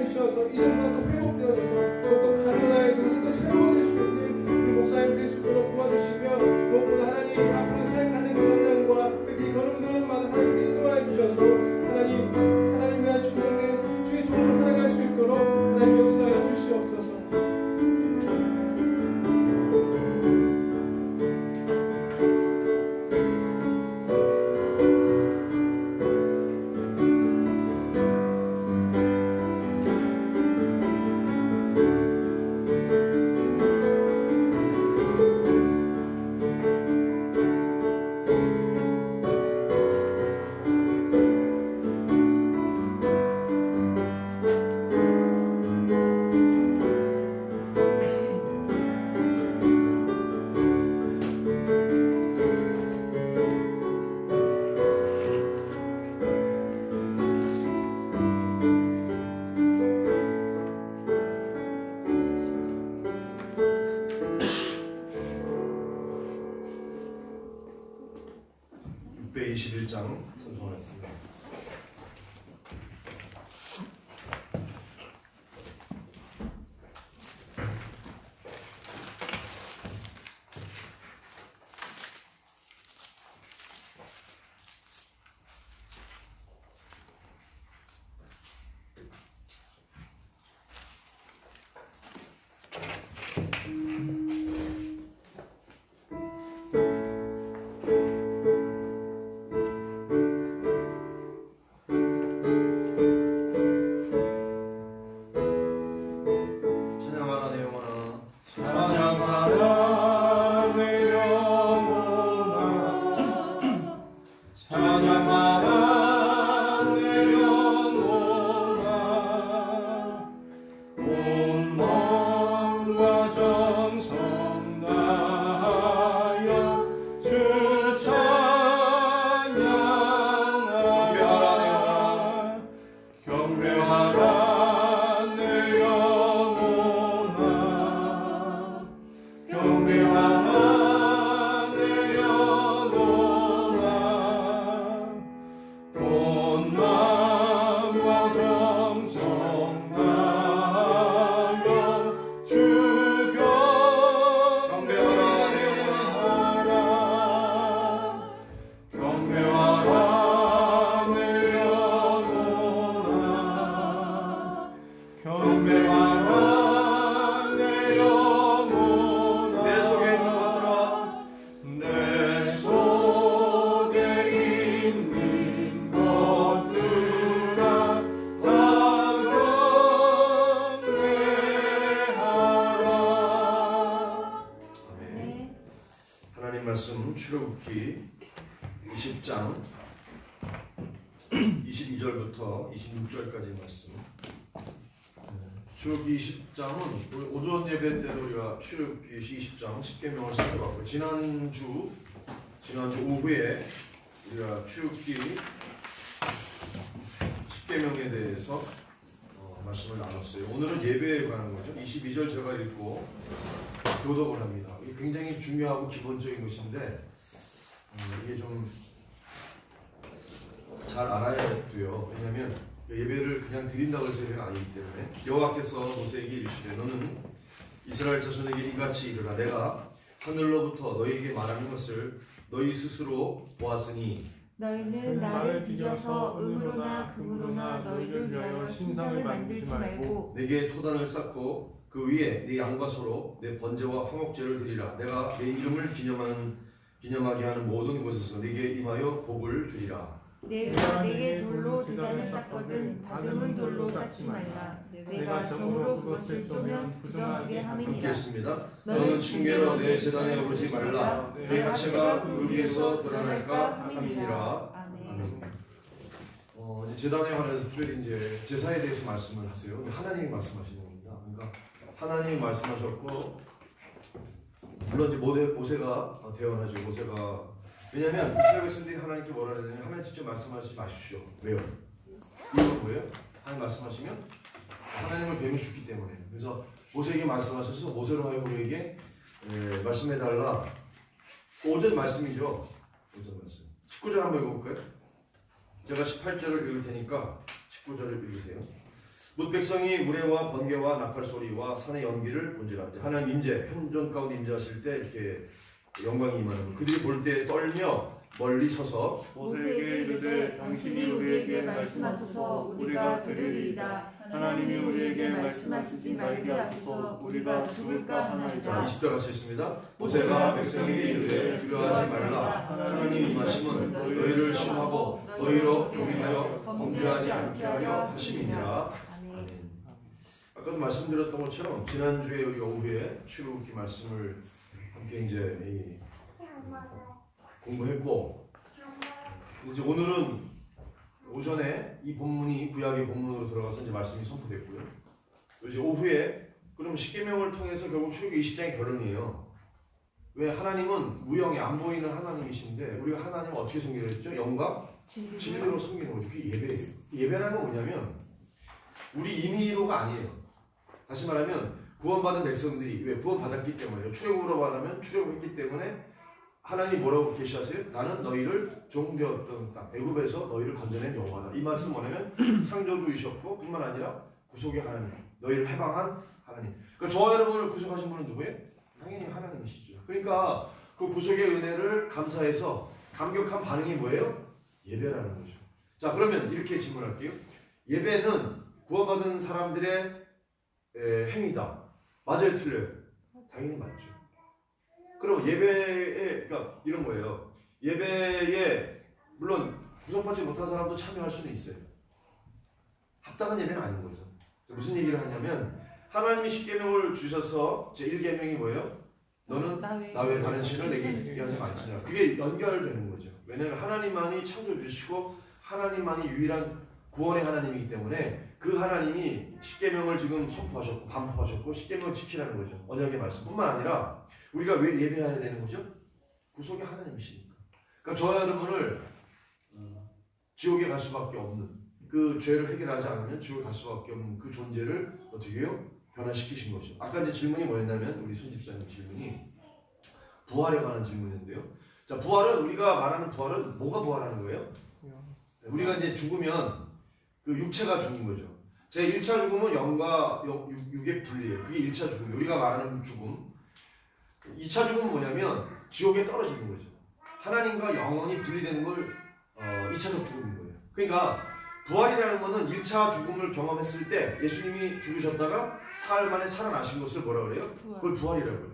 주셔서 이 정보가 더 회복되어져서 더욱더 가능하여서 더욱더 새로워질 수 있는 우리 목사님 될 수 있도록 도와주시며 무엇보다 하나님 앞으로 살아가는 방향과 그 걸음걸음마다 하나님께서 인도하여 주셔서 하나님 위한 주님의 주의 종으로 살아갈 수 있도록 하나님 역사하여 주시옵소서. 선송하였습니다. 말씀 출애굽기 20장 22절부터 26절까지 말씀. 출애굽기 20장은 우리 오전 예배 때도 우리가 출애굽기 20장 10계명을 살펴봤고 지난주 오후에 우리가 출애굽기 10계명에 대해서 말씀을 나눴어요. 오늘은 예배에 관한 거죠. 22절 제가 읽고 교독을 합니다. 이게 굉장히 중요하고 기본적인 것인데 이게 좀 잘 알아야 돼요. 왜냐하면 예배를 그냥 드린다고 해서 예배가 아니기 때문에 여호와께서 모세에게 이르시되 너는 이스라엘 자손에게 이같이 이르라 내가 하늘로부터 너희에게 말하는 것을 너희 스스로 보았으니 너희는 나를 빚어서 은으로나 금으로나 너희를 위하여 신상을 만들지 말고 내게 토단을 쌓고 그 위에 네 양과 소로 내 번제와 화목제를 드리라. 내가 내 이름을 기념하게 하는 모든 곳에서 네게 임하여 복을 주리라. 내가 내게 돌로 제단을 쌓거든 다듬은 돌로 쌓지 말라. 내가 정으로 그것을 쪼면 부정하게 함이니라. 읽겠습니다. 너는 징계로 내 제단에 오르지 말라. 내 하체가 그 위에서 드러날까 함이니라. 아멘. 이제 제단에 관해서 특별히 이제 제사에 대해서 말씀을 하세요. 하나님이 말씀하시는 겁니다. 그러니까 하나님이 말씀하셨고 물론 이제 모세가 대언하죠. 모세가 왜냐하면 이스라엘 백성들이 하나님께 뭐라 그러냐면 하나님 직접 말씀하시지 마십시오. 왜요? 이유가 뭐예요? 하나님 말씀하시면 하나님을 뵈면 죽기 때문에. 그래서 모세에게 말씀하셔서 모세로 하여 우리에게 말씀해달라. 오전 말씀이죠. 오전 말씀. 19절 한번 읽어볼까요? 제가 18절을 읽을 테니까 19절을 읽으세요. 뭇 백성이 우레와 번개와 나팔 소리와 산의 연기를 본지라. 하나님 임재 현존 가운데 임재하실 때 이렇게 영광이 임하는 것. 그들이 볼 때 떨며 멀리 서서 모세에게 이르되 당신이 우리에게 말씀하소서 우리가 들으리이다. 하나님이 우리에게 말씀하시지 말게 하소서 우리가 죽을까 하나이다. 20절 같이 있습니다. 모세가 백성에게 이르되 두려워하지 말라. 하나님이 임하심은 너희를 시험하고 너희로 경외하여 범죄하지 않게 하려 하심이니라. 아멘. 아까도 말씀드렸던 것처럼 지난주에 우리 오후에 출애굽기 말씀을 함께 이제 공부했고, 이제 오늘은 오전에 이 본문이 구약의 본문으로 들어가서 이제 말씀이 선포됐고요. 이제 오후에 그럼 십계명을 통해서 결국 출애굽기 20장의 결론이에요. 왜? 하나님은 무형의 안 보이는 하나님이신데 우리가 하나님을 어떻게 섬기려 했죠? 영과 진리로 섬기는 거죠. 그게 예배예요. 예배라는 건 뭐냐면 우리 임의로가 아니에요. 다시 말하면 구원받은 백성들이 왜 구원받았기 때문에요. 출애굽으로 말하면 출애굽했기 때문에 하나님이 뭐라고 계시하세요? 나는 너희를 종되었던 땅 애굽에서 너희를 건져낸 여호와다. 이 말씀 뭐냐면 창조주이셨고 뿐만 아니라 구속의 하나님, 너희를 해방한 하나님. 그러니까 저와 여러분을 구속하신 분은 누구예요? 당연히 하나님이시죠. 그러니까 그 구속의 은혜를 감사해서 감격한 반응이 뭐예요? 예배라는 거죠. 자, 그러면 이렇게 질문할게요. 예배는 구원받은 사람들의 행위다. 맞아요, 틀려요? 당연히 맞죠. 그럼 예배에, 그러니까 이런 거예요. 예배에 물론 구속받지 못한 사람도 참여할 수는 있어요. 합당한 예배는 아닌 거죠. 무슨 얘기를 하냐면 하나님이 십계명을 주셔서 제 1계명이 뭐예요? 너는 나 외에 다른 신을 내게 있게 하지 말지니라. 그게 연결되는 거죠. 왜냐하면 하나님만이 창조주시고 하나님만이 유일한 구원의 하나님이기 때문에 그 하나님이 십계명을 지금 선포하셨고 반포하셨고 십계명을 지키라는 거죠. 언약의 말씀뿐만 아니라 우리가 왜 예배해야 되는 거죠? 구속의 하나님이시니까. 그러니까 저와 여러분을 지옥에 갈 수밖에 없는 그 죄를 해결하지 않으면 지옥에 갈 수밖에 없는 그 존재를 어떻게 해요? 변화시키신 거죠. 아까 이제 질문이 뭐였냐면 우리 손 집사님 질문이 부활에 관한 질문인데요. 자, 부활은 우리가 말하는 부활은 뭐가 부활하는 거예요? 우리가 이제 죽으면 그 육체가 죽은 거죠. 제 1차 죽음은 영과 육의 분리예요. 그게 1차 죽음이에요. 우리가 말하는 죽음. 2차 죽음은 뭐냐면 지옥에 떨어지는 거죠. 하나님과 영원히 분리되는 걸 2차적 죽음인 거예요. 그러니까 부활이라는 거는 1차 죽음을 경험했을 때 예수님이 죽으셨다가 사흘 만에 살아나신 것을 뭐라 그래요? 그걸 부활이라고 해요.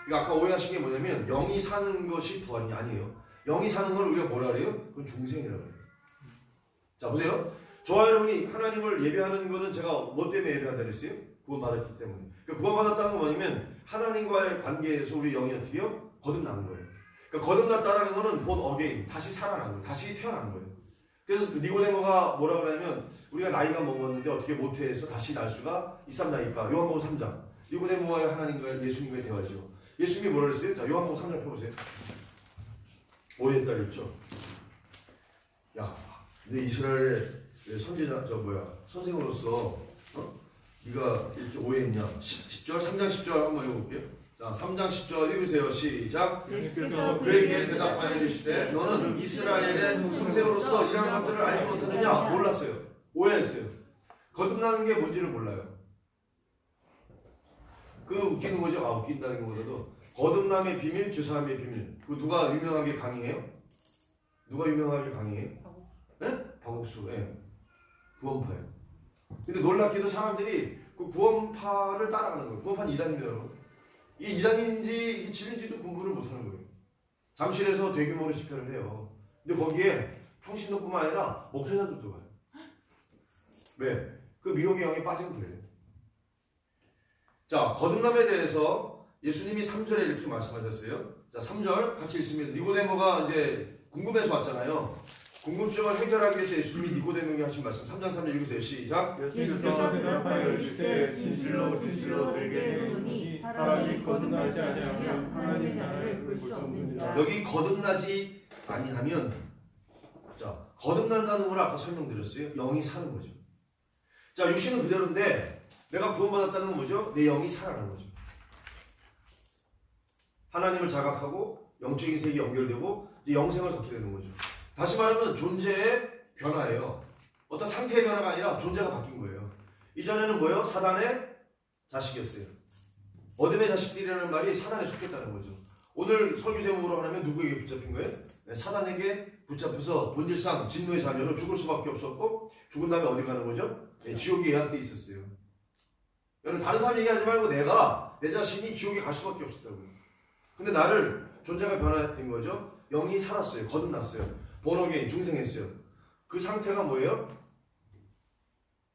그러니까 아까 오해하신 게 뭐냐면 영이 사는 것이 부활이 아니에요. 영이 사는 걸 우리가 뭐라 그래요? 그건 중생이라고 해요. 자, 보세요. 저와 여러분이 하나님을 예배하는 거는 제가 뭐 때문에 예배한다 그랬어요? 구원받았기 때문에. 그러니까 구원받았다는 건 뭐냐면 하나님과의 관계에서 우리 영이 어떻게 해요? 거듭난 거예요. 그러니까 거듭났다는 거는 본 어게인, 다시 살아난 거예요. 다시 태어난 거예요. 그래서 니고데모가 뭐라 그러냐면 우리가 나이가 먹었는데 어떻게 모태에서 다시 날 수가 있었나이까. 요한복음 3장. 니고데모와 하나님과 예수님과의 대화죠. 예수님이 뭐라 그랬어요? 자, 요한복음 3장 펴보세요. 오해했다 그랬죠. 야, 너 이스라엘의 선지자, 선생으로서 네가 이렇게 오해했냐? 10절, 3장 10절 한번 해볼게요. 자, 3장 10절 읽으세요. 시작. 예수께서 그에게 대답하여 이르시되 너는 이스라엘의 선생으로서 이러한 것들을 알지 못하느냐? 몰랐어요. 오해했어요. 거듭나는 게 뭔지를 몰라요. 그 웃기는 거죠. 아, 웃긴다는 것보다도 거듭남의 비밀, 죄사함의 비밀. 그 누가 유명하게 강의해요? 누가 유명하게 강의해요? 네? 박옥수. 네. 구원파예요. 근데 놀랍게도 사람들이 그 구원파를 따라가는 거예요. 구원파는 이단입니다, 여러분. 이게 이단인지 진리인지도 공부를 못하는 거예요. 잠실에서 대규모로 집회를 해요. 근데 거기에 평신도뿐만 아니라 목회자들도 가요. 왜? 그 미혹의 영에 빠지면 그래요. 자, 거듭남에 대해서 예수님이 3절에 이렇게 말씀하셨어요. 자, 3절 같이 읽습니다. 니고데모가 이제 궁금해서 왔잖아요. 궁금증을 해결하기 위해서 예수님이 니고데모에게 하신 말씀 3장 3절 읽으세요. 시작. 예수께서 대답하여 이르시되 진실로 진실로 내게 이르노니 사람이 거듭나지 아니하면 하나님의 나라를 볼 수 없느니라. 여기 거듭나지 아니하면, 자, 거듭난다는 걸 아까 설명드렸어요. 영이 사는 거죠. 자, 육신은 그대로인데 내가 구원받았다는 건 뭐죠? 내 영이 살아나는 거죠. 하나님을 자각하고 영적인 세계에 연결되고 이제 영생을 갖게 되는 거죠. 다시 말하면 존재의 변화예요. 어떤 상태의 변화가 아니라 존재가 바뀐 거예요. 이전에는 뭐예요? 사단의 자식이었어요. 어둠의 자식들이라는 말이 사단에 속했다는 거죠. 오늘 설교 제목으로 하면 누구에게 붙잡힌 거예요? 네, 사단에게 붙잡혀서 본질상 진노의 자녀로 죽을 수밖에 없었고 죽은 다음에 어디 가는 거죠? 네, 지옥에 예약돼 있었어요. 여러분 다른 사람 얘기하지 말고 내 자신이 지옥에 갈 수밖에 없었다고요. 근데 나를 존재가 변화된 거죠. 영이 살았어요. 거듭났어요. 본어게인 중생했어요. 그 상태가 뭐예요?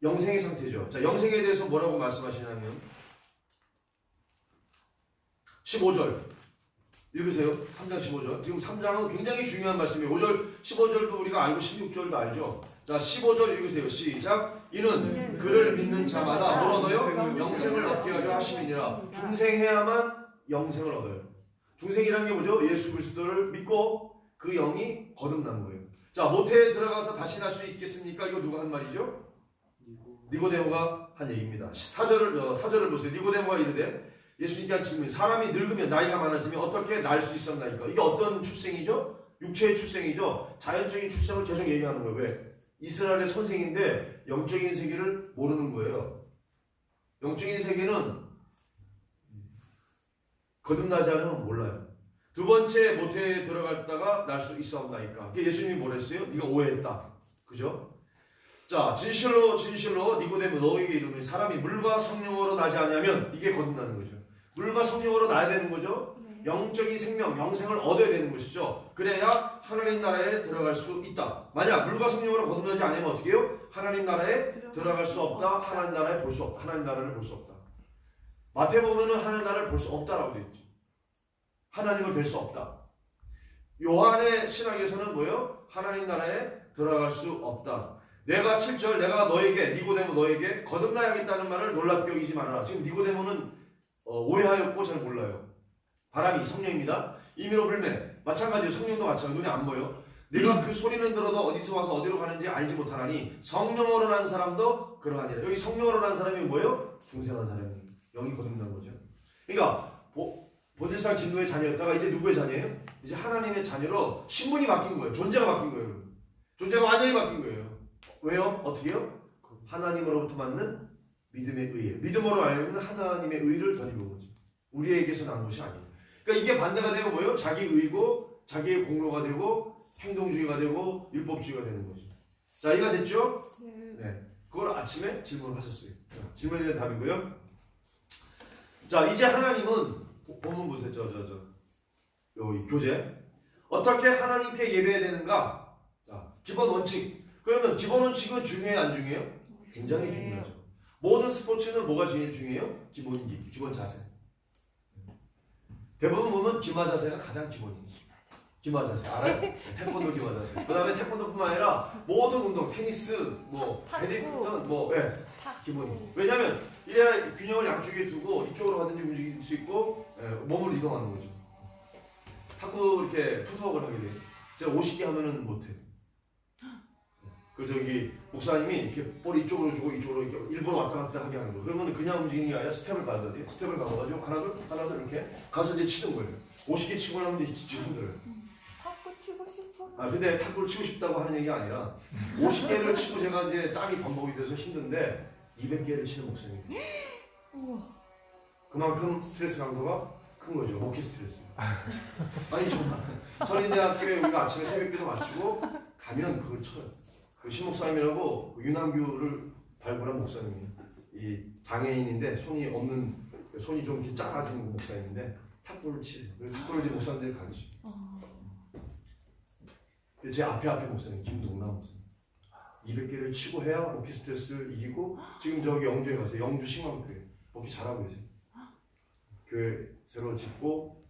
영생의 상태죠. 자, 영생에 대해서 뭐라고 말씀하시냐면 15절 읽으세요. 3장 15절. 지금 3장은 굉장히 중요한 말씀이에요. 5절, 15절도 우리가 알고 16절도 알죠. 자, 15절 읽으세요. 시작. 이는 그를 믿는 자마다 뭘 얻어요? 영생을 얻게 하려 하심이니라. 중생해야만 영생을 얻어요. 중생이라는 게 뭐죠? 예수 그리스도를 믿고 그 영이 거듭난 거예요. 자, 모태에 들어가서 다시 날 수 있겠습니까? 이거 누가 한 말이죠? 니고데모가 한 얘기입니다. 4절을 보세요. 니고데모가 이르되 예수님께 한 질문. 사람이 늙으면 나이가 많아지면 어떻게 날 수 있었나이까? 이게 어떤 출생이죠? 육체의 출생이죠. 자연적인 출생을 계속 얘기하는 거예요. 왜? 이스라엘의 선생인데 영적인 세계를 모르는 거예요. 영적인 세계는 거듭나지 않으면 몰라요. 두 번째 모태에 들어갔다가 날 수 있었나이까? 예수님이 뭐랬어요? 네가 오해했다. 그죠? 자, 진실로 니고데모 너에게 이르노니 사람이 물과 성령으로 나지 않으면 이게 거듭나는 거죠. 물과 성령으로 나야 되는 거죠. 영적인 생명, 영생을 얻어야 되는 것이죠. 그래야 하나님 나라에 들어갈 수 있다. 만약 물과 성령으로 거듭나지 않으면 어떻게 해요? 하나님 나라에 들어갈 수 없다. 하나님 나라에 볼 수 없다. 하나님 나라를 볼 수 없다. 마태복음에는 하나님 나라를 볼 수 없다라고 되어 있죠. 하나님을 뵐 수 없다. 요한의 신학에서는 뭐예요? 하나님 나라에 들어갈 수 없다. 내가 7절 내가 너에게 니고데모 너에게 거듭나야겠다는 말을 놀랍게 여기지 말아라. 지금 니고데모는 오해하였고 잘 몰라요. 바람이 성령입니다. 임의로 불매 마찬가지로 성령도 마찬가지로 눈에 안 보여. 내가 그 소리는 들어도 어디서 와서 어디로 가는지 알지 못하나니 성령으로 난 사람도 그러하니라. 여기 성령으로 난 사람이 뭐예요? 중생한 사람이에요. 영이 거듭난 거죠. 그러니까 본질상 진노의 자녀였다가 이제 누구의 자녀예요? 이제 하나님의 자녀로 신분이 바뀐 거예요. 존재가 바뀐 거예요. 존재가 완전히 바뀐 거예요. 왜요? 어떻게요? 하나님으로부터 받는 믿음에 의해. 믿음으로 알는 하나님의 의를 덧입은 거죠. 우리에게서 난 것이 아니에요. 그러니까 이게 반대가 되면 뭐예요? 자기 의고 자기의 공로가 되고 행동주의가 되고 율법주의가 되는 거죠. 자, 이해가 됐죠? 네. 그걸 아침에 질문을 하셨어요. 자, 질문에 대한 답이고요. 자, 이제 하나님은 본문 보세요. 여기 교재. 어떻게 하나님께 예배해야 되는가? 자, 기본 원칙. 그러면 기본 원칙은 중요해요, 안 중요해요? 굉장히 중요하죠. 모든 스포츠는 뭐가 제일 중요해요? 기본기, 기본 자세. 대부분 보면 기마 자세가 가장 기본이에요. 기마 자세 알아요? 태권도 기마 자세. 그 다음에 태권도뿐만 아니라 모든 운동, 테니스, 뭐 배드민턴, 뭐 기본이. 왜냐하면 이래야 균형을 양쪽에 두고 이쪽으로 가든지 움직일 수 있고 몸을 이동하는 거죠. 탁구 이렇게 푸트웍을 하게 돼요. 제가 50개 하면은 못해요. 그 저기 목사님이 이렇게 볼이 이쪽으로 주고 이쪽으로 이렇게 일부러 왔다 갔다 하게 하는 거. 그러면 그냥 움직이는 게 아니라 스텝을 밟아야 돼요. 스텝을 밟아가지고 하나 둘 이렇게 가서 이제 치는 거예요. 50개 치고 나면 이제 진짜 힘들어요. 탁구 치고 싶어. 근데 탁구를 치고 싶다고 하는 얘기가 아니라 50개를 치고 제가 이제 땀이 반복이 돼서 힘든데 200개를 치는 목사님이에요. 그만큼 스트레스 강도가 큰 거죠. 목회 스트레스. 아니 정말 선인대학교에 우리가 아침에 새벽기도 마치고 가면 그걸 쳐요. 그 신목사님이라고 유남규를 발굴한 목사님이에요. 이 장애인인데 손이 없는, 손이 좀 이렇게 작아진 목사님인데 탁구를 치세요. 그래서 탁구를 이제 목사님들이 가르치죠. 제 앞에 목사님 김동남 목사님 200개를 치고 해야 목회 스트레스를 이기고 지금 저기 영주에 가세요. 영주 신광교회 목회 잘하고 계세요. 교회 새로 짓고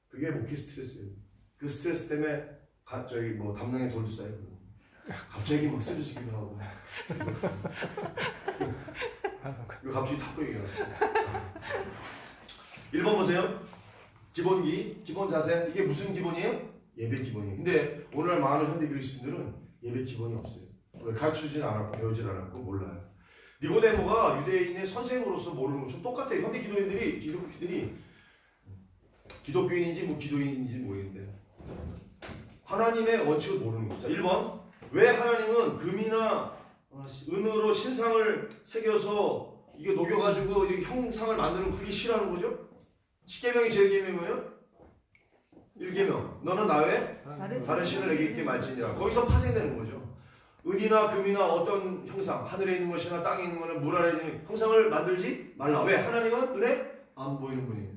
그게 목회 스트레스예요. 그 스트레스 때문에 저기 뭐 담낭에 돌도 쌓이고 갑자기 막 쓰러지기도 하고 그리고 갑자기 탁구 얘기가 났어요. 1번 보세요. 기본기, 기본 자세. 이게 무슨 기본이에요? 예배 기본이에요. 근데 오늘날 많은 현대 그리스도인들은 예배 기본이 없어요. 왜? 가르쳐주진 않았고 배우질 않았고 몰라요. 니고데모가 유대인의 선생으로서 모르는 것처럼 똑같아요. 현대 기독교인들이 기독교인인지 뭐 기도인인지 모르겠는데 하나님의 원칙을 모르는 거죠. 1번 왜 하나님은 금이나 은으로 신상을 새겨서 이게 녹여가지고 이 형상을 만드는 그게 싫어하는 거죠? 10계명이 제일 계명이 뭐예요? 1계명. 너는 나 외에 다른 신을 내게 있게 말지니라. 거기서 파생되는 거죠. 은이나 금이나 어떤 형상, 하늘에 있는 것이나 땅에 있는 것이나 물 아래에 있는 형상을 만들지 말라. 왜? 하나님은 눈에 안 보이는 분이에요.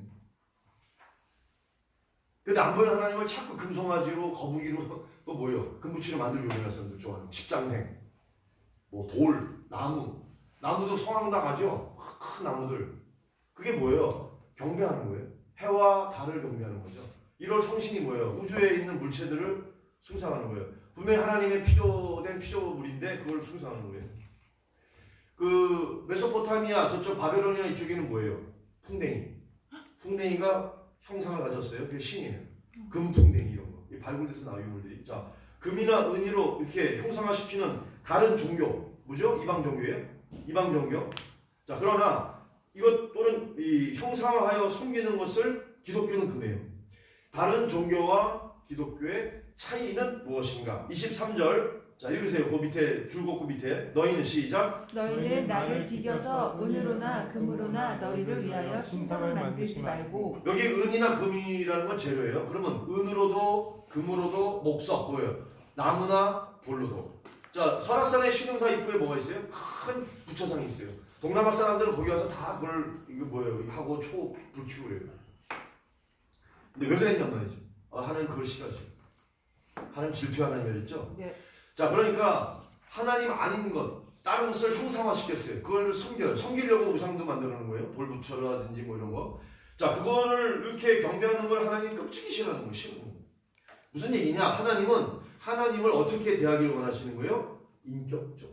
근데 안 보이는 하나님을 자꾸 금송아지로, 거북이로, 또 뭐예요? 금붙이로 만들고 있는 사람들 좋아해요. 십장생, 뭐 돌, 나무도 성황당하죠? 큰 나무들. 그게 뭐예요? 경배하는 거예요. 해와 달을 경배하는 거죠. 1월 성신이 뭐예요? 우주에 있는 물체들을 숭상하는 거예요. 분명히 하나님의 피조된 피조물인데 그걸 숭상하는 거예요. 그 메소포타미아 저쪽 바벨로니아 이쪽에는 뭐예요? 풍뎅이가 형상을 가졌어요. 그게 신이에요. 금풍뎅이 이런 거. 이 발굴돼서 나온 유물들이. 자, 금이나 은으로 이렇게 형상화시키는 다른 종교, 뭐죠? 이방 종교예요. 이방 종교. 자, 그러나 이것 또는 이 형상화하여 숨기는 것을 기독교는 금해요. 다른 종교와 기독교의 차이는 무엇인가? 23절. 자, 읽으세요. 그 밑에 줄 긋고 밑에 너희는 시작. 너희는 나를 비겨서 은으로나 금으로나 너희를 위하여 신상을 만들지 말고. 여기 은이나 금이라는 건 재료예요. 그러면 은으로도 금으로도 목석 뭐예요? 나무나 돌로도. 자, 설악산의 신흥사 입구에 뭐가 있어요? 큰 부처상이 있어요. 동남아 사람들은 거기 가서 다 그걸 이거 뭐예요? 하고 불 켜고 그래요. 근데 왜 그랬냔 말이지. 하나님 그걸 싫어하죠. 하나님 질투하는 하나님이었죠. 네. 자, 그러니까 하나님 아닌 것, 다른 것을 형상화시켰어요. 그걸 섬기려고 우상도 만들어놓은 거예요. 돌부처라든지 뭐 이런 거. 자, 그거를 이렇게 경배하는 걸 하나님 끔찍이 싫어하는 거예요. 싫은 거예요. 무슨 얘기냐? 하나님은 하나님을 어떻게 대하기를 원하시는 거예요? 인격적.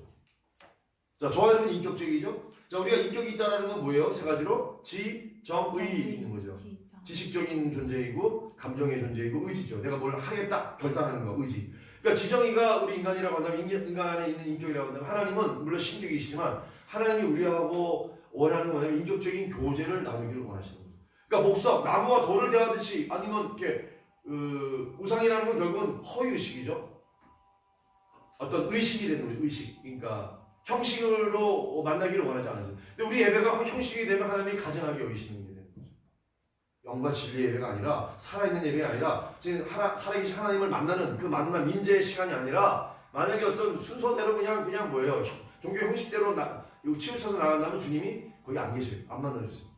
자, 저와 여러분 인격적이죠? 자, 우리가 인격이 있다는 건 뭐예요? 세 가지로 지, 정, 의 있는 거죠. 지식적인 존재이고 감정의 존재이고 의지죠. 내가 뭘 하겠다 결단하는 거 의지. 그러니까 지정의가 우리 인간이라고 한다면 인간 안에 있는 인격이라고 한다면 하나님은 물론 신격이시지만 하나님이 우리하고 원하는 거는 인격적인 교제를 나누기를 원하시는 거예요. 그러니까 목석, 나무와 돌을 대하듯이 아니면 이렇게 우상이라는 건 결국은 허위의식이죠. 어떤 의식이 되는 거예요. 의식. 그러니까 형식으로 만나기를 원하지 않으세요. 근데 우리 예배가 형식이 되면 하나님이 가증하게 여기시는 게 되는 거죠. 영과 진리의 예배가 아니라 살아있는 예배가 아니라 지금 살아계신 하나님을 만나는 그 만남 민재의 시간이 아니라 만약에 어떤 순서대로 그냥 뭐예요? 종교 형식대로 치우쳐서 나간다면 주님이 거기 안 계셔요. 안 만나주세요.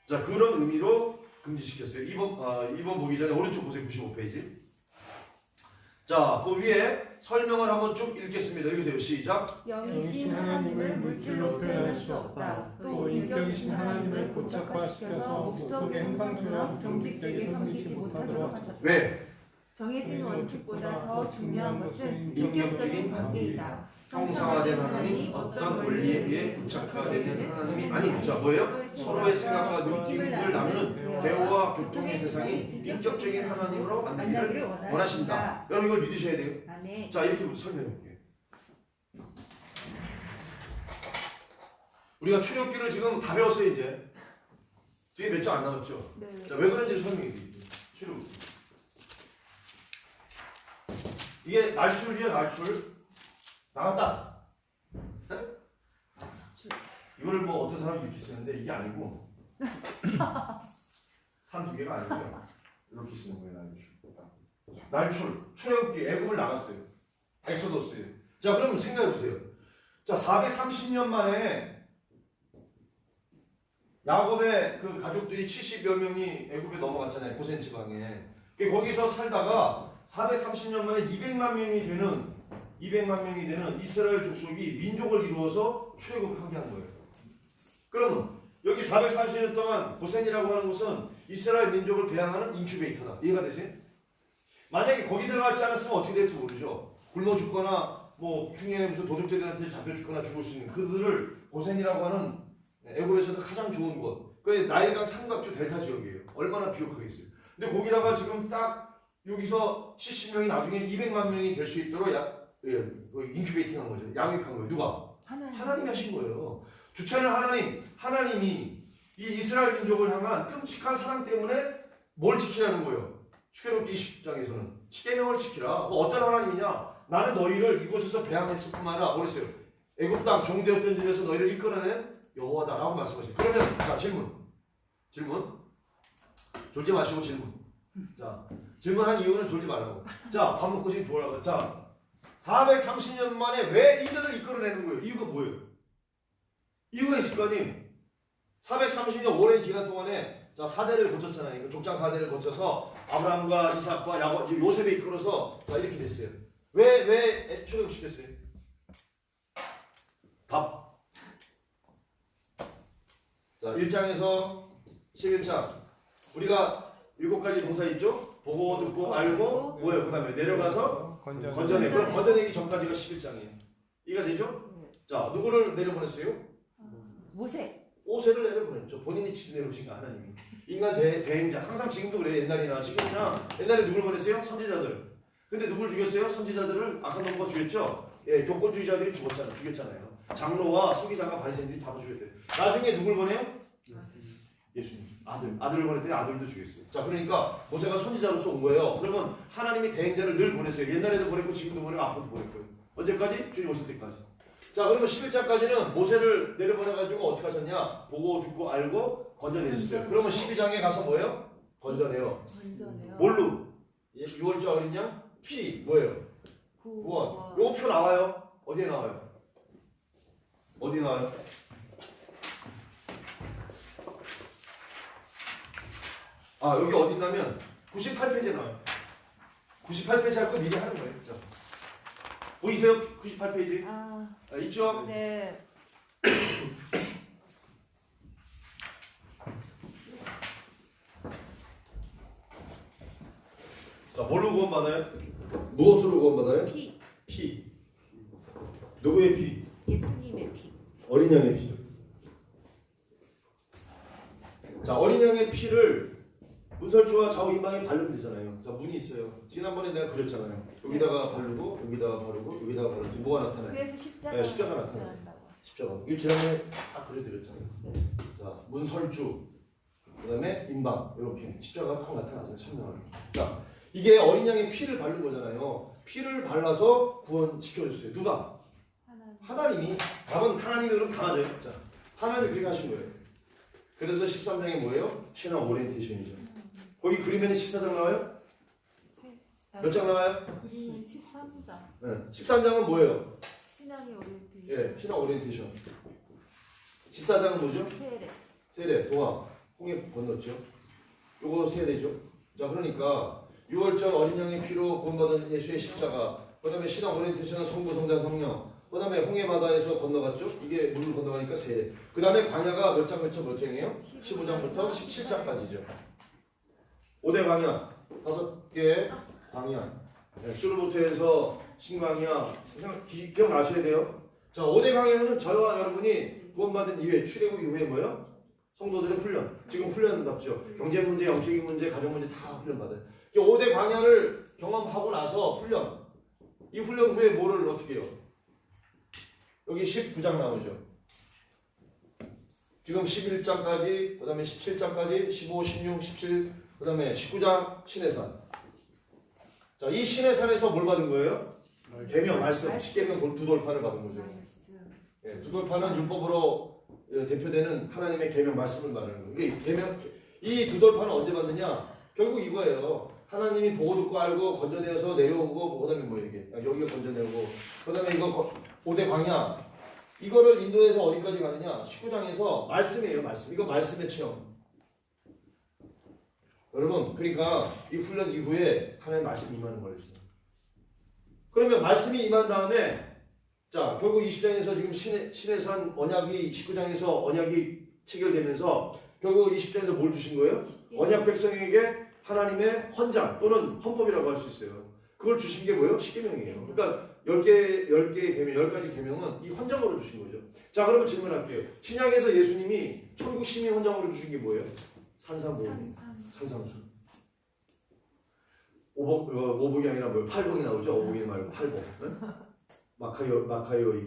자, 그런 의미로 금지시켰어요. 2번 보기 전에 오른쪽 보세요. 95페이지. 자, 그 위에 설명을 한번 쭉 읽겠습니다. 읽으세요. 시작. 영이신 하나님을 물질로 표현할 수 없다. 또 인격이신 하나님을 고착화시켜서 목석의 형상처럼 경직되게 섬기지 못하도록 하셨다. 왜? 정해진 원칙보다 더 중요한 것은 인격적인 관계이다. 형상화된 하나님, 어떤 원리에 의해 부착화되는 하나님이 아닌 자 뭐예요? 서로의 생각과 느낌을 나누는 대화와 교통의 대상이 인격적인 하나님으로 만나기를 원하신다. 여러분 이걸 믿으셔야 돼요. 아멘. 자, 이렇게 설명해 볼게요. 우리가 출애굽기를 지금 다 배웠어요. 이제 뒤에 몇 장 안 남았죠? 네. 자, 왜 그런지 설명해 드릴게요. 출애굽기 이게 날출이에요. 날출 나갔다. 네? 이거를 뭐 어떤 사람이 이렇게 쓰는데 이게 아니고 산 두 개가 아니고요. 이렇게 쓰는 거예요. 날출. 출애굽기 애굽을 나갔어요. 엑소더스에. 자, 그러면 생각해 보세요. 자, 430년 만에 야곱의 그 가족들이 70여 명이 애굽에 넘어갔잖아요. 고센 지방에. 거기서 살다가 430년 만에 200만 명이 되는 이스라엘 족속이 민족을 이루어서 출애굽하게 한 거예요. 그러면 여기 430년 동안 고센이라고 하는 것은 이스라엘 민족을 배양하는 인큐베이터다. 이해가 되세요? 만약에 거기 들어갔지 않았으면 어떻게 될지 모르죠. 굶어 죽거나 뭐 흉년에 무슨 도둑들한테 잡혀 죽거나 죽을 수 있는 그들을 고센이라고 하는 애굽에서도 가장 좋은 곳. 그 나일강 삼각주 델타 지역이에요. 얼마나 비옥하겠어요. 근데 거기다가 지금 딱 여기서 70명이 나중에 200만 명이 될 수 있도록 인큐베이팅 한 거죠. 양육한 거예요. 누가? 하나님이 하신 거예요. 주체는 하나님이 이 이스라엘 민족을 향한 끔찍한 사랑 때문에 뭘 지키라는 거예요. 출애굽기 20장에서는 십계명을 지키라. 어떤 하나님이냐? 나는 너희를 이곳에서 배양했을 뿐만 아니라 뭐랬어요? 애굽 땅 종되었던 집에서 너희를 이끌어낸 여호와다라고 말씀하세요. 그러면 자 질문 졸지 마시고 질문. 자 질문한 이유는 졸지 말라고. 자 밥 먹고 지금 졸라고. 자 430년 만에 왜 이들을 이끌어내는 거예요? 이유가 뭐예요? 이유가 있을 거 아니에요. 430년 오랜 기간 동안에 자 4대를 거쳤잖아요. 그 족장 4대를 거쳐서 아브라함과 이삭과 야곱, 요셉에 이끌어서 자 이렇게 됐어요. 왜 출애굽시켰어요? 답. 자 1장에서 11장 우리가 7가지 동사 있죠? 보고 듣고 알고 뭐예요? 그 다음에 내려가서 건져내. 그럼 건져내기 전까지가 11장이에요. 이해가 되죠? 자 누구를 내려보냈어요? 모세. 오세를 내려보냈죠. 본인이 직접 내려오신 거 하나님이. 인간 대행자. 항상 지금도 그래요. 옛날이나 지금이나. 옛날에 누굴 보냈어요? 선지자들. 근데 누굴 죽였어요? 선지자들을 악한 놈과 죽였죠. 예, 교권주의자들이 죽였잖아요. 장로와 서기장과 바리새인들이 다 죽였대요. 나중에 누굴 보내요? 예수님. 아들을 보냈더니 아들도 죽였어요. 자, 그러니까 모세가 선지자로서 온 거예요. 그러면 하나님이 대행자를 늘 보내세요. 옛날에도 보냈고 지금도 보내고 앞으로도 보낼 거예요. 언제까지? 주님 오실 때까지. 자, 그러면 11장까지는 모세를 내려보내가지고 어떻게 하셨냐? 보고 듣고 알고 건져내셨어요. 그러면 12장에 가서 뭐예요? 건져내요. 뭘로? 6월절 어린 양? 피 뭐예요? 구원. 요거 표 나와요. 어디에 나와요? 어디 나와요? 아 여기 어디 있냐면 98페이지에 나와요. 98페이지 할 거 미리 하는 거예요. 자, 보이세요? 98페이지? 있죠? 네. 자, 뭘로 구원받아요? 무엇으로 구원받아요? 피. 피. 누구의 피? 예수님의 피. 어린 양의 피죠. 자, 어린 양의 피를 문설주와 좌우 임방에 바르면 되잖아요. 자, 문이 있어요. 지난번에 내가 그렸잖아요. 여기다가 바르고 여기다가 바르고 여기다가 바르고 뭐가 나타나요? 그래서 십자가. 네, 십자가 나타나요. 십자가. 이거 지난번에 다 그려드렸잖아요. 자, 문설주, 그 다음에 임방 이렇게 십자가가 딱 나타나잖아요. 설명을. 자, 이게 어린 양의 피를 바른 거잖아요. 피를 발라서 구원시켜줬어요. 누가? 하나님이. 답은 하나님이 그럼 다 맞아요. 자, 하나님이 그렇게 하신 거예요. 그래서 13장이 뭐예요? 신앙 오리엔테이션이죠. 거기 그림에는 14장 나와요? 몇 장 나와요? 그림은 13장. 네. 13장은 뭐예요? 신앙의 오리엔테이션. 예, 신앙 오리엔테이션. 14장은 뭐죠? 세례. 세례, 도화, 홍해 건넜죠. 요거 세례죠. 자, 그러니까 6월절 어린 양의 피로 구원받은 예수의 십자가, 그 다음에 신앙 오리엔테이션은 성부, 성자, 성령, 그 다음에 홍해 바다에서 건너갔죠. 이게 물을 건너가니까 세례. 그 다음에 광야가 몇 장이에요? 15장부터 17장까지죠. 5대 광야, 5개 광야. 네, 수르부터해서 신광야, 기억나셔야 돼요. 자, 5대 광야는 저와 여러분이 구원받은 이후에, 출애굽 이후에 뭐예요? 성도들의 훈련. 지금 훈련 받죠. 경제 문제, 영적인 문제, 가정 문제 다 훈련 받아요. 5대 광야를 경험하고 나서 훈련. 이 훈련 후에 뭐를 어떻게 해요? 여기 19장 나오죠. 지금 11장까지, 그 다음에 17장까지, 15, 16, 17, 그 다음에 19장 시내산. 자, 이 시내산에서 뭘 받은 거예요? 계명, 말씀, 십계명 두 돌판을 받은 거죠. 예, 두 돌판은 율법으로 대표되는 하나님의 계명 말씀을 말하는 거예요. 이게 계명, 이 두 돌판은 언제 받느냐? 결국 이거예요. 하나님이 보고 듣고 알고 건져내서 내려오고, 그 다음에 뭐 이게 여기가 건져내고, 그 다음에 이거 5대 광야. 이거를 인도에서 어디까지 가느냐? 19장에서 말씀이에요, 말씀. 이거 말씀의 체험. 여러분, 그러니까 이 훈련 이후에 하나님 말씀이 임하는 거예요. 그러면 말씀이 임한 다음에 자, 결국 20장에서 지금 시내산 언약이 19장에서 언약이 체결되면서 결국 20장에서 뭘 주신 거예요? 언약 백성에게 하나님의 헌장 또는 헌법이라고 할 수 있어요. 그걸 주신 게 뭐예요? 십계명이에요. 그러니까 10개의 계명, 10가지 계명은 이 헌장으로 주신 거죠. 자, 그러면 질문할게요. 신약에서 예수님이 천국 시민 헌장으로 주신 게 뭐예요? 산삼보험, 산삼수. 오복이 아니라 뭐예요? 팔복이 나오죠. 오복이 말고 팔복. 응? 마카요이,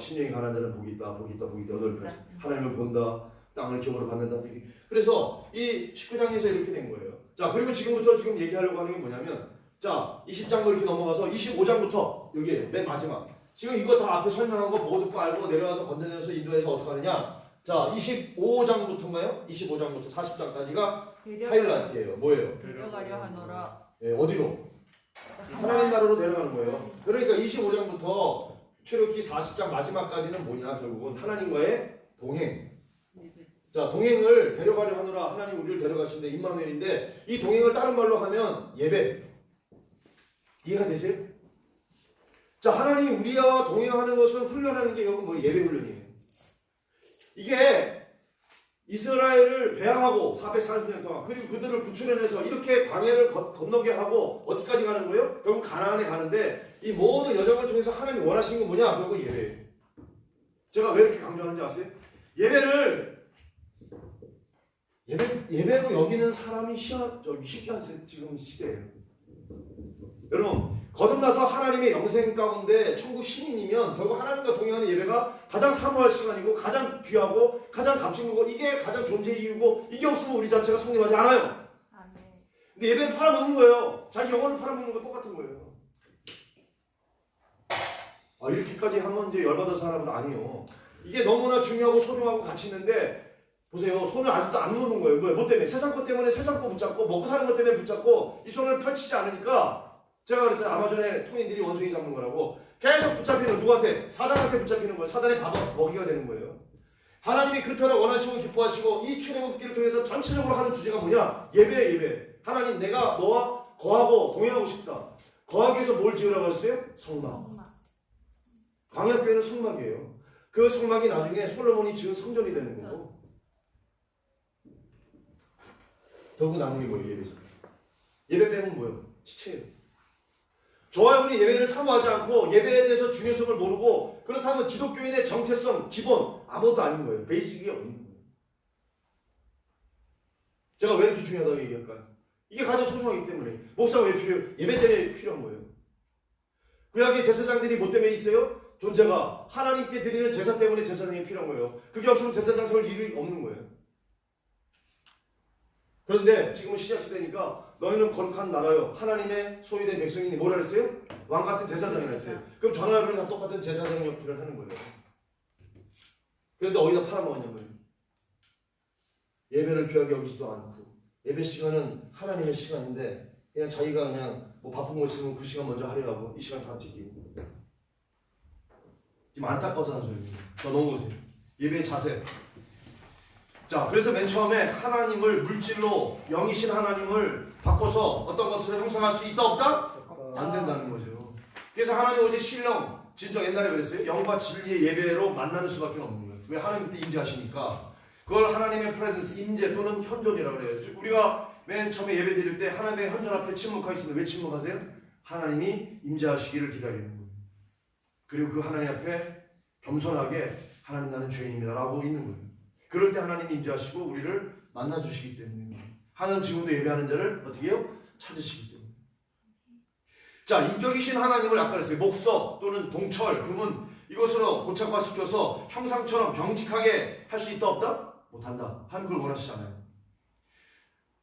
심령이 가난 자는 복이 있다, 복이 있다, 복이 있다. 8가지. 하나님을 본다, 땅을 기업으로 받는다. 그래서 이 19장에서 이렇게 된 거예요. 자, 그리고 지금부터 지금 얘기하려고 하는 게 뭐냐면 자, 20장도 이렇게 넘어가서 25장부터 여기 맨 마지막. 지금 이거 다 앞에 설명한 거 보고 듣고 알고 내려와서 건너내서 인도에서 어떻게 하느냐? 자, 25장부터인가요? 25장부터 40장까지가 하이라이트예요. 뭐예요? 데려가려 하노라. 예, 어디로? 하나님 나라로 데려가는 거예요. 그러니까 25장부터 출애굽기 40장 마지막까지는 뭐냐? 결국은 하나님과의 동행. 자, 동행을 데려가려 하노라. 하나님 우리를 데려가신데 임마누엘인데 이 동행을 다른 말로 하면 예배. 이해가 되세요? 자, 하나님이 우리와 동행하는 것을 훈련하는 게 결국 뭐 예배 훈련이에요. 이게 이스라엘을 배양하고 440년 동안 그리고 그들을 구출해내서 이렇게 광야를 건너게 하고 어디까지 가는 거예요? 결국 가나안에 가는데 이 모든 여정을 통해서 하나님이 원하시는 건 뭐냐? 결국 예배예요. 제가 왜 이렇게 강조하는지 아세요? 예배로 여기는 사람이 희귀한 지금 시대예요. 여러분, 거듭나서 하나님의 영생 가운데 천국 시민이면 결국 하나님과 동행하는 예배가 가장 사모할 시간이고 가장 귀하고 가장 값진 거고 이게 가장 존재의 이유고 이게 없으면 우리 자체가 성립하지 않아요. 근데 예배는 팔아먹는 거예요. 자기 영혼을 팔아먹는 거 똑같은 거예요. 아, 이렇게까지 하면 이제 열받아서 하는 건 아니에요. 이게 너무나 중요하고 소중하고 가치 있는데 보세요. 손을 아직도 안 놓는 거예요. 뭐 때문에? 세상 것 때문에 세상 거 붙잡고 먹고 사는 것 때문에 붙잡고 이 손을 펼치지 않으니까 제가 그랬잖아요. 아마존에 통인들이 원숭이 잡는 거라고. 계속 붙잡히는 누구한테? 사단한테 붙잡히는 거예요. 사단의 밥 먹이가 되는 거예요. 하나님이 그토록 원하시고 기뻐하시고 이 출애굽기를 통해서 전체적으로 하는 주제가 뭐냐? 예배예요, 예배. 하나님 내가 너와 거하고 동행하고 싶다. 거하기 위해서 뭘 지으라고 했어요? 성막. 광야교회는 성막이에요. 그 성막이 나중에 솔로몬이 지은 성전이 되는 거고. 결국 남은 게 뭐예요? 예배죠. 예배 빼면 뭐예요? 지체예요. 저와 여러분이 예배를 사모하지 않고 예배에 대해서 중요성을 모르고 그렇다면 기독교인의 정체성, 기본 아무것도 아닌 거예요. 베이직이 없는 거예요. 제가 왜 이렇게 중요하다고 얘기할까요? 이게 가장 소중하기 때문에. 목사가 왜 필요해요? 예배 때문에 필요한 거예요. 구약의 제사장들이 뭐 때문에 있어요? 존재가 하나님께 드리는 제사 때문에 제사장이 필요한 거예요. 그게 없으면 제사장 세울 일이 없는 거예요. 그런데 지금은 신약시대니까 너희는 거룩한 나라요 하나님의 소유된 백성이니 뭐라 했어요? 왕같은 제사장이라 했어요. 그럼 저나 여러분이 다 똑같은 제사장 역할을 하는 거예요. 그런데 어디다 팔아먹었냐고요. 예배를 귀하게 여기지도 않고 예배 시간은 하나님의 시간인데 그냥 자기가 그냥 뭐 바쁜 거 있으면 그 시간 먼저 하려고 이 시간 다 지키고 지금 안타까워서 하는 소리입니다. 자, 넘어오세요. 예배의 자세. 자, 그래서 맨 처음에 하나님을 물질로 영이신 하나님을 바꿔서 어떤 것을 형성할 수 있다 없다? 안 된다는 거죠. 그래서 하나님 오직 신령, 진정 옛날에 그랬어요. 영과 진리의 예배로 만나는 수밖에 없는 거예요. 왜? 하나님 그때 임재하시니까. 그걸 하나님의 프레젠스, 임재 또는 현존이라고 그래요. 즉 우리가 맨 처음에 예배 드릴 때 하나님의 현존 앞에 침묵하겠습니다. 왜 침묵하세요? 하나님이 임재하시기를 기다리는 거예요. 그리고 그 하나님 앞에 겸손하게 하나님 나는 죄인입니다 라고 있는 거예요. 그럴 때 하나님이 임재하시고 우리를 만나주시기 때문에 하나님 지금도 예배하는 자를 어떻게 해요? 찾으시기 때문에. 자, 인격이신 하나님을 아까 그랬어요. 목석 또는 동철, 금은 이것으로 고착화시켜서 형상처럼 병직하게 할 수 있다 없다? 못한다. 하나님 그걸 원하시지 않아요.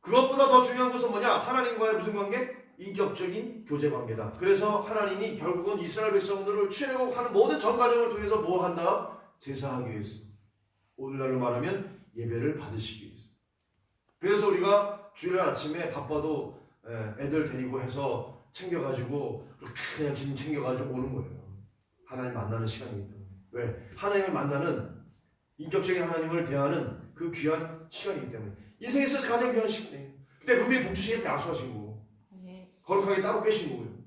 그것보다 더 중요한 것은 뭐냐? 하나님과의 무슨 관계? 인격적인 교제 관계다. 그래서 하나님이 결국은 이스라엘 백성들을 출애굽하는 모든 전 과정을 통해서 뭐 한다? 제사하기 위해서. 오늘날로 말하면 예배를 받으시기 위해서. 그래서 우리가 주일날 아침에 바빠도 애들 데리고 해서 챙겨가지고 그냥 짐 챙겨가지고 오는 거예요. 하나님 만나는 시간이기 때문에. 왜? 하나님을 만나는 인격적인 하나님을 대하는 그 귀한 시간이기 때문에. 인생에 있어서 가장 귀한 시간이에요. 근데 분명히 복 주시겠다 약속하신 거고 거룩하게 따로 빼신 거고요.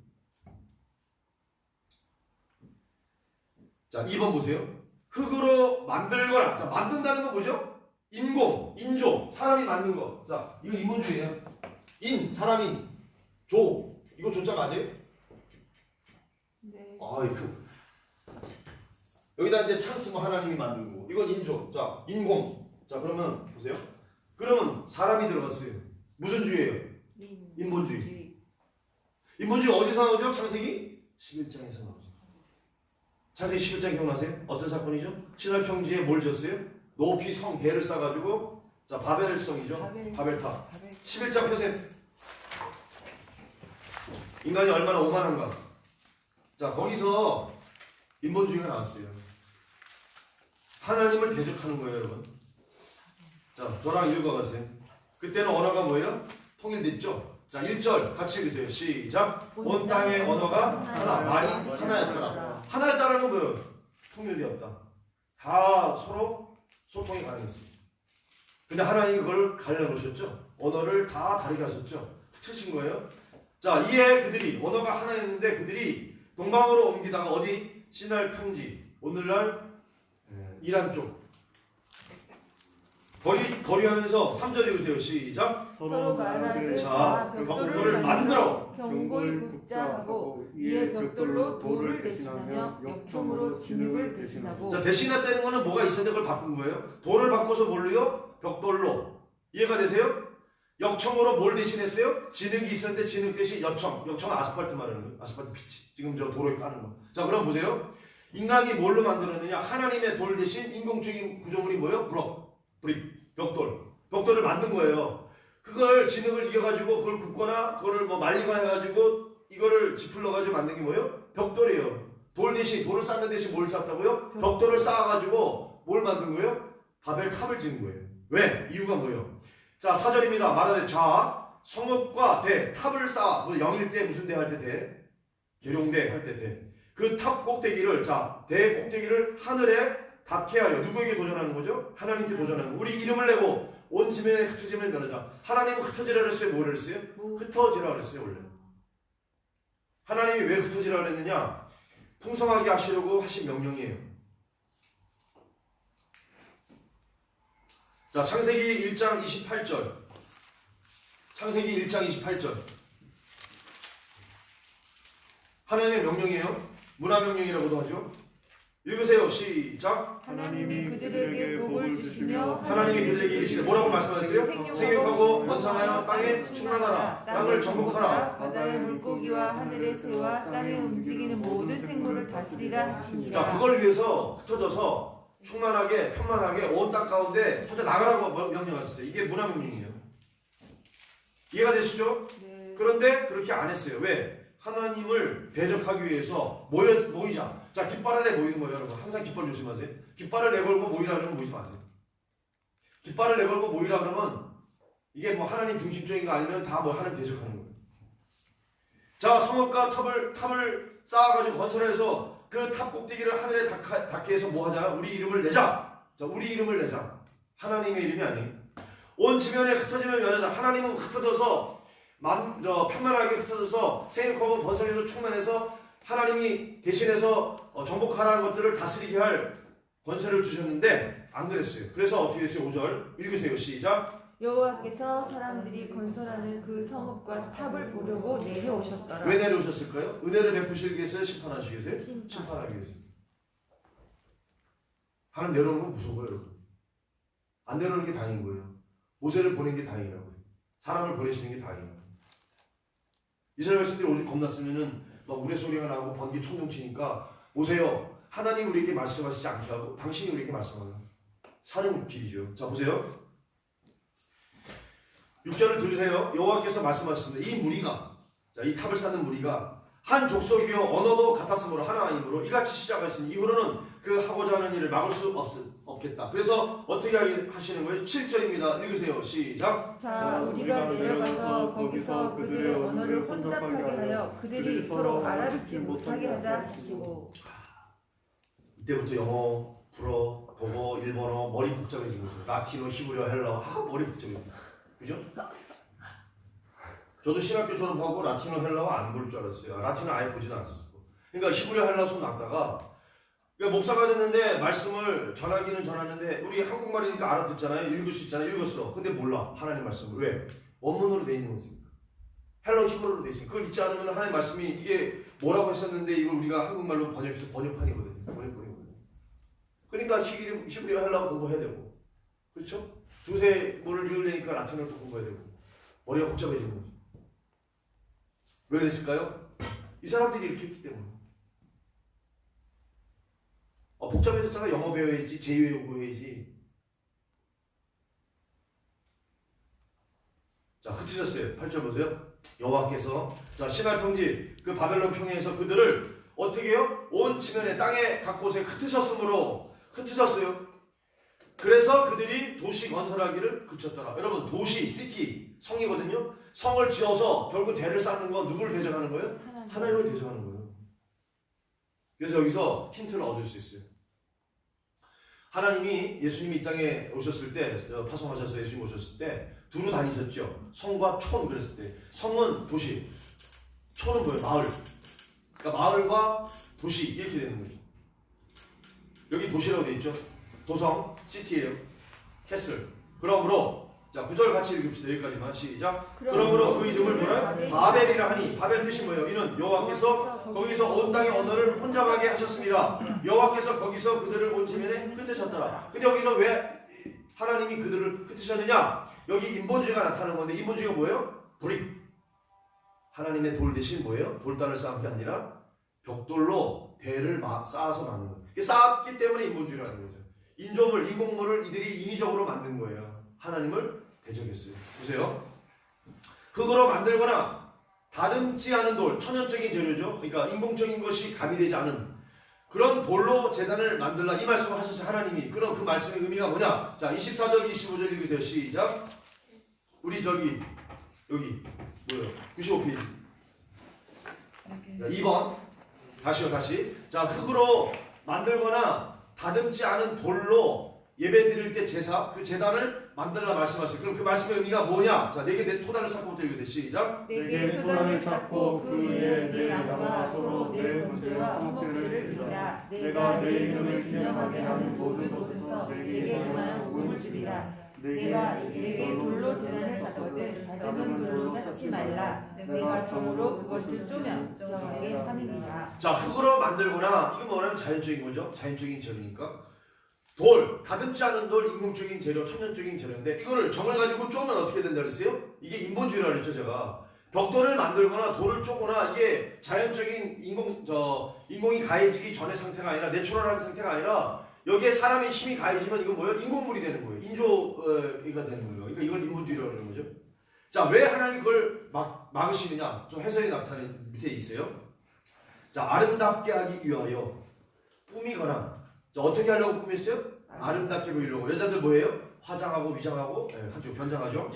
자, 2번 보세요. 흙으로 만들거나. 자, 만든다는 건 뭐죠? 인공, 인조, 사람이 만든 거. 자, 이거 인본주의예요. 사람인, 조. 이거 조자 맞아요? 네. 아이고. 여기다 이제 창 쓰면 하나님이 만든 거고. 이건 인조. 자, 인공. 자, 그러면 보세요. 그러면 사람이 들어갔어요. 무슨 주의예요? 인본주의. 인본주의 어디서 나오죠? 창세기 11장에서 나오죠. 창세기 11장 기억나세요? 어떤 사건이죠? 신할 평지에 뭘 지었어요? 높이 성 대를 쌓아가지고 자 바벨 성이죠. 바벨탑. 11장 펴세요. 인간이 얼마나 오만한가. 자, 거기서 인본주의가 나왔어요. 하나님을 대적하는 거예요, 여러분. 자, 저랑 읽어가세요. 그때는 언어가 뭐예요? 통일됐죠? 자, 1절 같이 읽으세요. 시작. 온 땅의 언어가 하나, 말이 하나였더라. 하나였다라는 건 뭐예요? 통일되었다. 다 서로 소통이 가능했어요. 근데 하나님이 그걸 갈라놓으셨죠? 언어를 다 다르게 하셨죠? 흩으신 거예요. 자, 이에 그들이 언어가 하나였는데 그들이 동방으로 옮기다가 어디? 시날 평지, 오늘날 이란 쪽 거기 거리하면서 3절 읽으세요. 시작. 서로 말하되 자, 벽돌을 만들어 경고히 굽자하고 이에 벽돌로 돌을 대신하며 역청으로 진흙을 대신하고. 자, 대신했다는 거는 뭐가 있었는데 그걸 바꾼 거예요. 돌을 바꿔서 뭘로요? 벽돌로. 이해가 되세요? 역청으로 뭘 대신했어요? 진흙이 있었는데 진흙 대신 여청. 여청은 아스팔트 말하는 거예요. 아스팔트 피치. 지금 저 도로에 까는 거. 자, 그럼 보세요. 인간이 뭘로 만들었느냐? 하나님의 돌 대신 인공적인 구조물이 뭐예요? 브릭, 벽돌. 벽돌을 만든 거예요. 그걸 진흙을 이겨가지고 그걸 굽거나 그거를 뭐 말리거나 해가지고 이거를 지풀러가지고 만든 게 뭐예요? 벽돌이에요. 돌 대신, 돌을 쌓는 대신 뭘 쌓았다고요? 벽돌을 쌓아가지고 뭘 만든 거예요? 바벨 탑을 지은 거예요. 왜? 이유가 뭐예요? 자, 4절입니다. 말하되 자, 성읍과 대, 탑을 쌓아. 뭐 영일 때 무슨 대 할 때 대? 계룡대 할 때 대. 그 탑 꼭대기를, 자, 대 꼭대기를 하늘에 닿게 하여. 누구에게 도전하는 거죠? 하나님께 도전하는 거. 우리 이름을 내고 온 지면에 흩어짐을 면하자. 하나님은 흩어지라 그랬어요? 뭐를 했어요? 흩어지라 그랬어요, 원래. 하나님이 왜 흩어지라 그랬느냐? 풍성하게 하시려고 하신 명령이에요. 자, 창세기 1장 28절. 창세기 1장 28절. 하나님의 명령이에요. 문화명령이라고도 하죠. 읽으세요. 시작. 하나님이 그들에게 복을 주시며 하나님이 그들에게 이르시되 뭐라고 말씀하세요? 생육하고 번성하여 땅에 충만하라. 땅을 정복하라. 바다의 물고기와 하늘의 새와 땅에 움직이는 모든 생물을 다스리라 하시니라. 자, 그걸 위해서 흩어져서 충만하게 편만하게 온 땅 가운데 퍼져 나가라고 명령하셨어요. 이게 문화명령이에요. 이해가 되시죠? 네. 그런데 그렇게 안 했어요. 왜? 하나님을 대적하기 위해서 모이자. 자, 깃발 아래 모이는 거예요, 여러분. 항상 깃발 조심하세요. 깃발을 내걸고 모이라 그러면 모이지 마세요. 깃발을 내걸고 모이라 그러면 이게 뭐 하나님 중심적인 거 아니면 다 뭐 하나님 대적하는 거예요. 자, 성읍과 탑을 쌓아가지고 건설해서 그 탑 꼭대기를 하늘에 닿게 해서 뭐 하자? 우리 이름을 내자. 자, 우리 이름을 내자. 하나님의 이름이 아니에요. 온 지면에 흩어지면 면하자. 하나님은 흩어져서 편만하게 흩어져서 생육하고 번성해서 충만해서 하나님이 대신해서 정복하라는 것들을 다스리게 할 권세를 주셨는데 안 그랬어요. 그래서 어떻게 됐어요? 5절 읽으세요. 시작. 여호와께서 사람들이 건설하는 그 성읍과 탑을 보려고 내려오셨더라. 왜 내려오셨을까요? 은혜를 베푸시기 위해서요? 심판하시기 위해서요? 심판하기 위해서. 하나님 내려오는 건 무서워요, 여러분. 안 내려오는 게 다행인 거예요. 모세를 보낸 게 다행이라고요. 사람을 보내시는 게 다행이에요. 이스라엘 백성들이 오죽 겁났으면은 막 우레소리가 나고 번개 총종 치니까 오세요. 하나님 우리에게 말씀하시지 않게 하고 당신이 우리에게 말씀하는 사령 길이죠. 자, 보세요. 6절을 들으세요. 여호와께서 말씀하셨습니다. 이 무리가, 자, 이 탑을 쌓는 무리가 한 족속이요 언어도 같았으므로 하나이므로 이같이 시작하였으니 이후로는 그 하고자 하는 일을 막을 수 없겠다. 그래서 어떻게 하시는 거예요? 7절입니다. 읽으세요. 시작. 자, 우리가 내려가서 거기서 그들의 언어를 혼잡하게 하여 그들이 서로 알아듣지 못하게 하자 하시고. 이때부터 영어, 불어, 독어, 일본어 머리 복잡해진 거죠. 라틴어, 히브리어, 헬라어 머리 복잡해진 거죠. 그죠? 저도 신학교 졸업하고 라틴어, 헬라어 안 볼 줄 알았어요. 라틴어 아예 보지도 않았었고. 그러니까 히브리어, 헬라어 손 놨다가 그러니까 목사가 됐는데 말씀을 전하기는 전하는데 우리 한국말이니까 알아듣잖아요. 읽을 수 있잖아요. 읽었어. 근데 몰라. 하나님 말씀을. 왜? 원문으로 돼 있는 거니까. 헬라어, 히브리어로 돼 있으니까. 그걸 잊지 않으면 하나님 말씀이 이게 뭐라고 했었는데 이걸 우리가 한국말로 번역해서 번역판이거든요. 번역본이거든요. 그러니까 히브리어, 헬라어 공부해야 되고. 그렇죠? 중세 뭐를 읽으려니까 라틴어를 또 공부해야 되고. 머리가 복잡해지는 거죠. 왜 그랬을까요? 이 사람들이 이렇게 했기 때문에. 복잡해졌잖아. 영어 배워야지, 제2외국어 해야지. 자, 흩어졌어요. 8절 보세요. 여호와께서 자 신할 평지 그 바벨론 평야에서 그들을 어떻게 해요? 온 지면의 땅에 각 곳에 흩으셨으므로 흩으셨어요. 그래서 그들이 도시 건설하기를 그쳤더라. 여러분 도시, 시티, 성이거든요. 성을 지어서 결국 대를 쌓는 건 누구를 대적하는 거예요? 하나님을 대적하는 거예요. 그래서 여기서 힌트를 얻을 수 있어요. 하나님이 예수님이 이 땅에 오셨을 때 파송하셔서 예수님 오셨을 때 두루 다니셨죠. 성과 촌 그랬을 때 성은 도시, 촌은 뭐예요? 마을. 그러니까 마을과 도시 이렇게 되는 거죠. 여기 도시라고 되어 있죠. 도성, 시티예요. 캐슬. 그러므로 자 9절 같이 읽읍시다. 여기까지만 시작. 그러므로 그 이름을 뭐라? 바벨이라 하니 바벨 뜻이 뭐예요? 이는 여호와께서 거기서 온 땅의 언어를 혼잡하게 하셨습니다. 여호와께서 거기서 그들을 온 지면에 흩으셨더라. 근데 여기서 왜 하나님이 그들을 흩으셨느냐? 여기 인본주의가 나타나는 건데 인본주의가 뭐예요? 돌이 하나님의 돌 대신 뭐예요? 돌단을 쌓은 게 아니라 벽돌로 대를 쌓아서 만든 거예요. 쌓았기 때문에 인본주의라는 거죠. 인조물, 인공물을 이들이 인위적으로 만든 거예요. 하나님을 대적했어요. 보세요. 흙으로 만들거나 다듬지 않은 돌, 천연적인 재료죠. 그러니까 인공적인 것이 가미되지 않은 그런 돌로 제단을 만들라 이 말씀을 하셨어요. 하나님이. 그럼 그 말씀의 의미가 뭐냐? 자 24절 25절 읽으세요. 시작. 우리 저기 여기 뭐예요? 95페이지 2번 다시요 다시. 자 흙으로 만들거나 다듬지 않은 돌로 예배 드릴 때 제사 그 제단을 만들라 말씀하셨어요. 그럼 그 말씀의 의미가 뭐냐? 자 내게 내 토단을 쌓고 부터 읽으세요. 시작. 내게 토단을 쌓고 그 위에 내 양과 소로 내 번제와 화목제를 드리라. 내가 내 이름을 기념하게 하는 모든 곳에서 내게 금하여 복음을 주리라. 내가 내게 돌로 제단을 쌓거든 다듬은 돌로 쌓지 말라. 내가 정으로 그것을 쪼면 저에게 함이니라. 자 흙으로 만들거나 이거 뭐냐면 자연적인 거죠. 자연적인 재료니까 돌, 다듬지 않은 돌, 인공적인 재료, 천연적인 재료인데 이거를 정을 가지고 쪼면 어떻게 된다 그랬어요? 이게 인본주의라고 그랬죠. 제가 벽돌을 만들거나 돌을 쪼거나 이게 자연적인 인공이 가해지기 전의 상태가 아니라 내추럴한 상태가 아니라 여기에 사람의 힘이 가해지면 이건 뭐예요? 인공물이 되는 거예요. 인조가 되는 거예요. 그러니까 이걸 인본주의라고 하는 거죠. 자, 왜 하나님이 그걸 막으시느냐? 좀 해석이 나타나는 밑에 있어요. 자, 아름답게 하기 위하여 꾸미거나 자, 어떻게 하려고 꾸몄어요? 아름답게 보이려고. 여자들 뭐예요? 화장하고 위장하고 하죠. 변장하죠.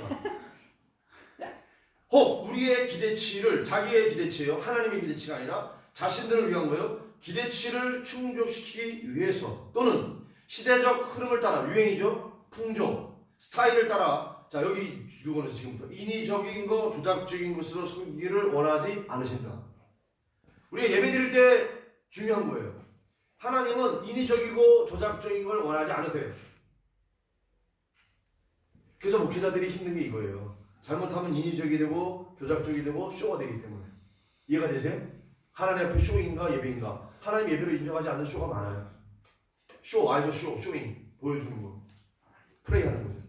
혹 우리의 기대치를 자기의 기대치예요. 하나님의 기대치가 아니라 자신들을 위한 거예요. 기대치를 충족시키기 위해서 또는 시대적 흐름을 따라 유행이죠. 풍조, 스타일을 따라 자 여기 이거는 지금부터 인위적인 거, 조작적인 것으로 섬기기를 원하지 않으신다. 우리가 예배드릴 때 중요한 거예요. 하나님은 인위적이고 조작적인 걸 원하지 않으세요. 그래서 목회자들이 힘든 게 이거예요. 잘못하면 인위적이 되고 조작적이 되고 쇼가 되기 때문에. 이해가 되세요? 하나님 앞에 쇼인가 예배인가? 하나님 예배를 인정하지 않는 쇼가 많아요. 쇼 알죠? 쇼잉 보여주는 거, 프레이하는 거죠.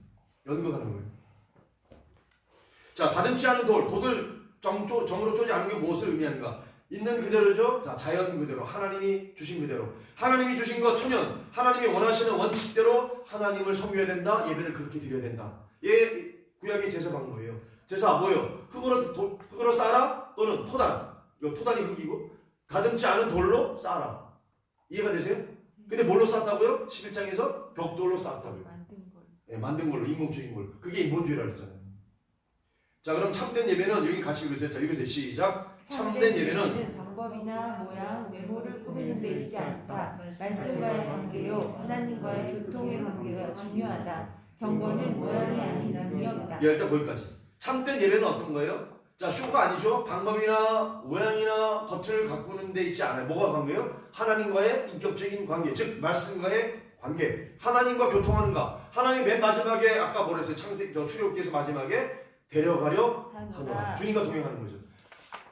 연극하는 거예요. 자 다듬지 않은 돌을 정으로 쪼지 않은 게 무엇을 의미하는가? 있는 그대로죠. 자 자연 그대로 하나님이 주신 그대로 하나님이 주신 것 천연 하나님이 원하시는 원칙대로 하나님을 섬겨야 된다. 예배를 그렇게 드려야 된다. 예 구약의 제사 방법이에요. 제사 뭐예요? 흙으로 쌓아라 또는 토단. 토단이 흙이고 다듬지 않은 돌로 쌓아라. 이해가 되세요? 근데 뭘로 쌓았다고요? 11장에서 벽돌로 쌓았다고요. 만든 걸로 인공적인 걸로. 그게 인본주의라고 했잖아요. 자 그럼 참된 예배는 여기 같이 읽으세요. 자 읽으세요. 시작. 참된 예배는 방법이나 모양, 외모를 꾸미는 데 있지 않다. 말씀과의 관계요 하나님과의 교통의 관계가 중요하다. 경건은 모양이 아닌 능력이다. 일단 거기까지. 참된 예배는 어떤 거예요? 자 쇼가 아니죠. 방법이나 모양이나 겉을 가꾸는 데 있지 않아요. 뭐가 관계예요? 하나님과의 인격적인 관계, 즉 말씀과의 관계. 하나님과 교통하는가. 하나님 맨 마지막에 아까 뭐라 했어요? 출애굽기에서 마지막에 데려가려 하노라. 주님과 동행하는 거죠.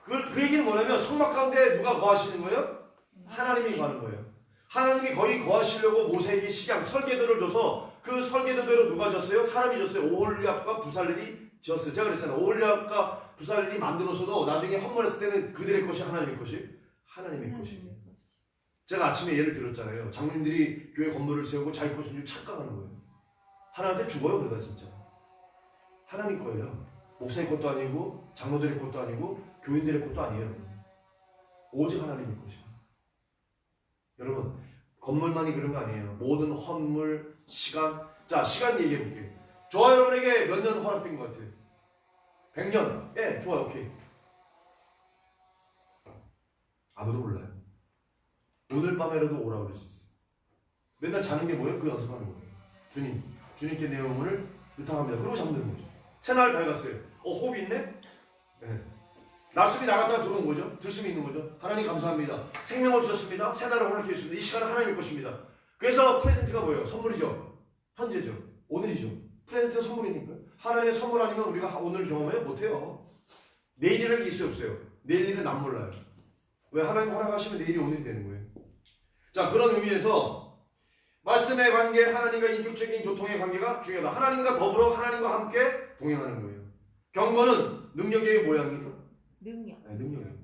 그 얘기는 뭐냐면 성막 가운데 누가 거하시는 거예요? 하나님이 거하는 거예요. 하나님이 거기 거하시려고 모세에게 식양, 설계도를 줘서 그 설계도대로 누가 졌어요? 사람이 졌어요. 오홀리압과 부살렐이 지었어요. 제가 그랬잖아요. 오홀리압과 부살렐이 만들어서도 나중에 헌물했을 때는 그들의 것이 하나님의 것이 하나님의 것이. 제가 아침에 예를 들었잖아요. 장로님들이 교회 건물을 세우고 자기 것인 줄 착각하는 거예요. 하나님한테 죽어요 그러다 진짜. 하나님 거예요. 목사님 것도 아니고 장로들의 것도 아니고 교인들의 것도 아니에요. 오직 하나님의 것이에요. 여러분, 건물만이 그런 거 아니에요. 모든 헌물, 시간. 자, 시간 얘기해 볼게요. 저와 여러분에게 몇 년 허락된 것 같아요? 100년? 예, 좋아요. 오케이. 아무도 몰라요. 오늘 밤에라도 오라고 그럴 수 있어요. 맨날 자는 게 뭐예요? 그 연습하는 거예요. 주님께 내 영혼을 의탁합니다. 그러고 잠드는 거죠. 새날 밝았어요. 호흡이 있네? 네. 날숨이 나갔다가 들어온 거죠. 들숨이 있는 거죠. 하나님 감사합니다. 생명을 주셨습니다. 새날을 허락해 주셨습니다. 이 시간은 하나님의 것입니다. 그래서 프레젠트가 뭐예요? 선물이죠. 현재죠. 오늘이죠. 프레젠트가 선물이니까. 하나님의 선물 아니면 우리가 오늘 경험해요? 못해요. 내일이라는 게 있어요? 없어요? 내일 일은 난 몰라요. 왜? 하나님 허락하시면 내일이 오늘이 되는 거예요. 자, 그런 의미에서 말씀의 관계, 하나님과 인격적인 교통의 관계가 중요하다. 하나님과 더불어 하나님과 함께 동행하는 거예요. 경건은 능력의 모양이에요. 능력. 네, 능력이에요.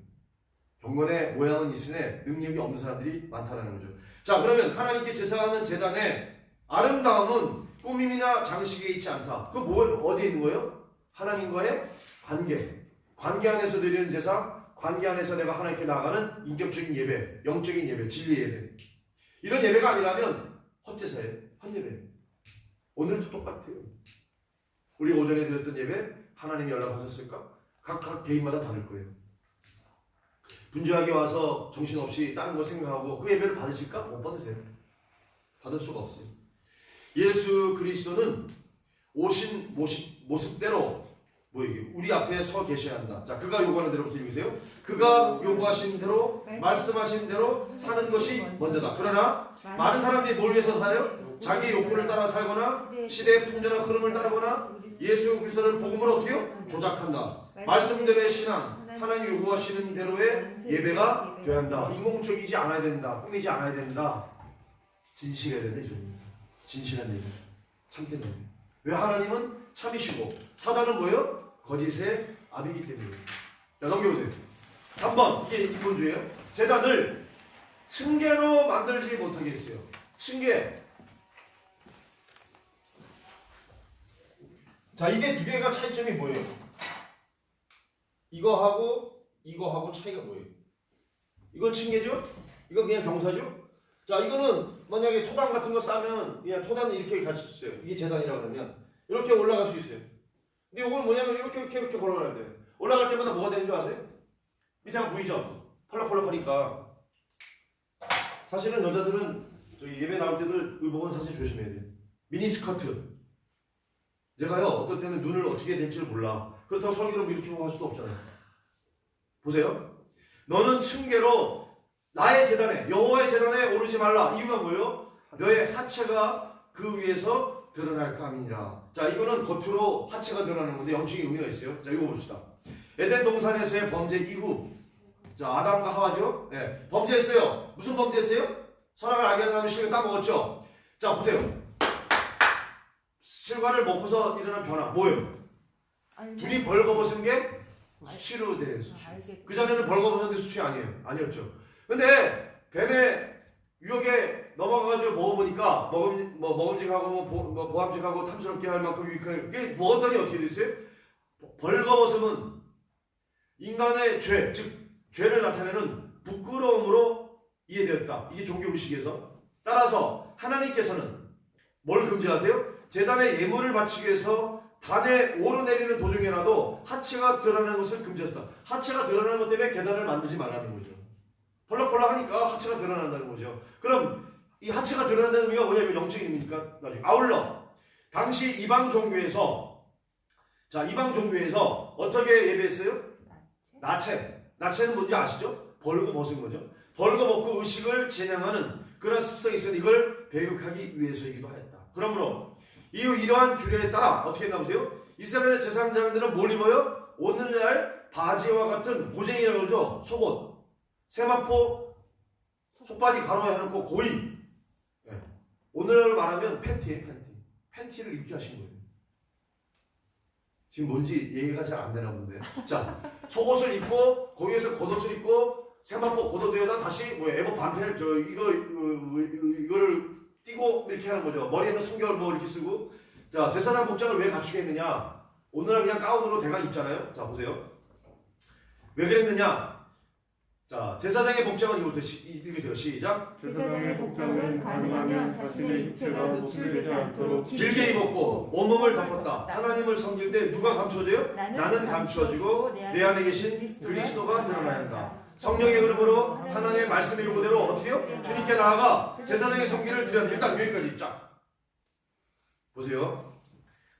경건의 모양은 있으나 능력이 없는 사람들이 많다는 거죠. 자, 그러면 하나님께 제사하는 제단의 아름다움은 꾸밈이나 장식에 있지 않다. 그 어디에 있는 거예요? 하나님과의 관계 안에서 드리는 제사, 관계 안에서 내가 하나님께 나아가는 인격적인 예배, 영적인 예배, 진리 예배. 이런 예배가 아니라면 헛제사예요. 헛예배. 오늘도 똑같아요. 우리 오전에 드렸던 예배 하나님이 연락하셨을까? 각 개인마다 다를 거예요. 분주하게 와서 정신없이 다른 거 생각하고 그 예배를 받으실까? 못 받으세요. 받을 수가 없어요. 예수 그리스도는 오신 모습대로 우리 앞에 서 계셔야 한다. 자, 그가 요구하는 대로 드리세요. 그가 요구하신 대로 말씀하신 대로 사는 것이 먼저다. 그러나 많은 사람들이 뭘 위해서 살아요? 자기 욕구를 따라 살거나 시대의 풍조나 흐름을 따르거나 예수 그리스도를 복음으로 어떻게 해요? 조작한다. 말씀대로의 신앙, 하나님 요구하시는 대로의 예배가 되어야 한다. 인공적이지 않아야 된다. 꾸미지 않아야 된다. 진실해야 된다. 진실한 예배, 참된 예배. 왜? 하나님은 참이시고 사단은 뭐예요? 거짓의 아비이기 때문에. 자, 넘겨보세요. 3번, 이게 인본주의예요. 제단을 층계로 만들지 못하게 했어요. 층계. 자, 이게 두 개가 차이점이 뭐예요? 이거하고 차이가 뭐예요? 이건 층계죠? 이건 그냥 경사죠? 자, 이거는 만약에 토단 같은 거 싸면 그냥 토단은 이렇게 갈 수 있어요. 이게 제단이라고 그러면 이렇게 올라갈 수 있어요. 근데 이건 뭐냐면 이렇게 걸어가야 돼요. 올라갈 때마다 뭐가 되는 줄 아세요? 밑에가 보이죠? 펄럭펄럭하니까. 사실은 여자들은 저기 예배 나올 때도 의복은 사실 조심해야 돼요. 미니스커트. 제가요, 어떨 때는 눈을 어떻게 될지 몰라. 그렇다고 설교를 이렇게 할 수도 없잖아요. 보세요. 너는 층계로 나의 제단에, 여호와의 제단에 오르지 말라. 이유가 뭐예요? 너의 하체가 그 위에서 드러날까 함이니라. 자, 이거는 겉으로 하체가 드러나는 건데 영적인 의미가 있어요. 자, 읽어봅시다. 에덴 동산에서의 범죄 이후, 자, 아담과 하와죠. 네, 범죄했어요. 무슨 범죄했어요? 선악을 알게 하는 식을 따먹었죠. 자, 보세요. 실과를 먹고서 일어난 변화 뭐예요? 둘이 벌거벗은 게 수치로 된 수치. 그 전에는 벌거벗었는데 수치 아니었죠. 근데 뱀의 유혹에 넘어가가지고 먹어보니까 먹음직하고 보암직하고 탐스럽게 할 만큼 유익하게 그게 먹었더니 어떻게 됐어요? 벌거벗음은 인간의 죄, 즉 죄를 나타내는 부끄러움으로 이해되었다. 이게 종교의식에서. 따라서 하나님께서는 뭘 금지하세요? 제단에 예물을 바치기 위해서 단에 오르내리는 도중에라도 하체가 드러나는 것을 금지하셨다. 하체가 드러나는 것 때문에 계단을 만들지 말라는 거죠. 펄럭펄럭하니까 하체가 드러난다는 거죠. 그럼 이 하체가 드러난다는 의미가 뭐냐면 영적인 의미니까 나중에. 아울러 당시 이방 종교에서 어떻게 예배했어요? 나체는 뭔지 아시죠? 벌거벗은 거죠. 벌거벗고 의식을 진행하는 그런 습성이 있어서 이걸 배격하기 위해서이기도 하였다. 그러므로 이러한 규례에 따라 어떻게 했나 보세요? 이스라엘의 제사장들은 뭘 입어요? 오늘날 바지와 같은 고쟁이라고 그러죠. 속옷, 세마포, 속바지 가로에 해놓고 고이. 네. 오늘날로 말하면 팬티예요. 팬티를 입게 하신 거예요. 지금 뭔지 얘기가 잘 안 되나 본데. 자, 속옷을 입고 거기에서 겉옷을 입고 세마포 겉옷에다 다시 에버 반팔 이거를 띄고 이렇게 하는 거죠. 머리에는 성결 이렇게 쓰고. 자, 제사장 복장을 왜 갖추게 했느냐? 오늘날 그냥 가운으로 대강 입잖아요. 자, 보세요. 왜 그랬느냐? 자, 제사장의 복장은 이것부터 읽으세요. 시작. 제사장의 복장은 가능하면 자신의 육체가 노출되지 않도록 길게 입었고 온몸을 덮었다. 하나님을 섬길 때 누가 감춰져요? 나는 감춰지고 내 안에 계신 그리스도가 드러나야 한다. 성령의 흐름으로 하나님의 말씀의 요구대로 어떻게요? 주님께 나아가 제사장의 성기를 드려야 한다. 일단 여기까지 쫙 보세요.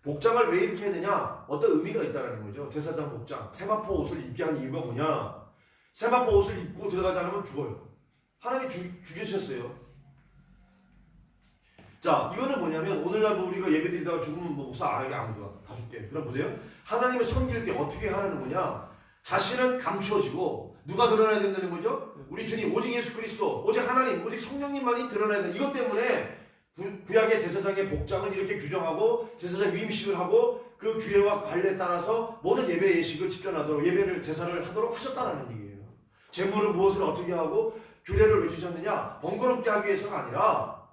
복장을 왜 이렇게 했느냐? 어떤 의미가 있다는 거죠. 제사장 복장, 세마포 옷을 입게 한 이유가 뭐냐? 세마포 옷을 입고 들어가지 않으면 죽어요. 하나님이 죽이셨어요. 자, 이거는 뭐냐면 오늘날 뭐 우리가 예배 드리다가 죽으면 뭐 목사 안 하게 아무도 다 죽게. 그럼 보세요. 하나님을 섬길 때 어떻게 하라는 거냐? 자신은 감추어지고 누가 드러나야 된다는 거죠? 우리 주님, 오직 예수 그리스도, 오직 하나님, 오직 성령님만이 드러나야 된다. 이것 때문에 구약의 제사장의 복장을 이렇게 규정하고 제사장 위임식을 하고 그 규례와 관례에 따라서 모든 예배 예식을 집전하도록 예배를 제사를 하도록 하셨다는 얘기예요. 제물은 무엇을 어떻게 하고 규례를 왜 주셨느냐? 번거롭게 하기 위해서가 아니라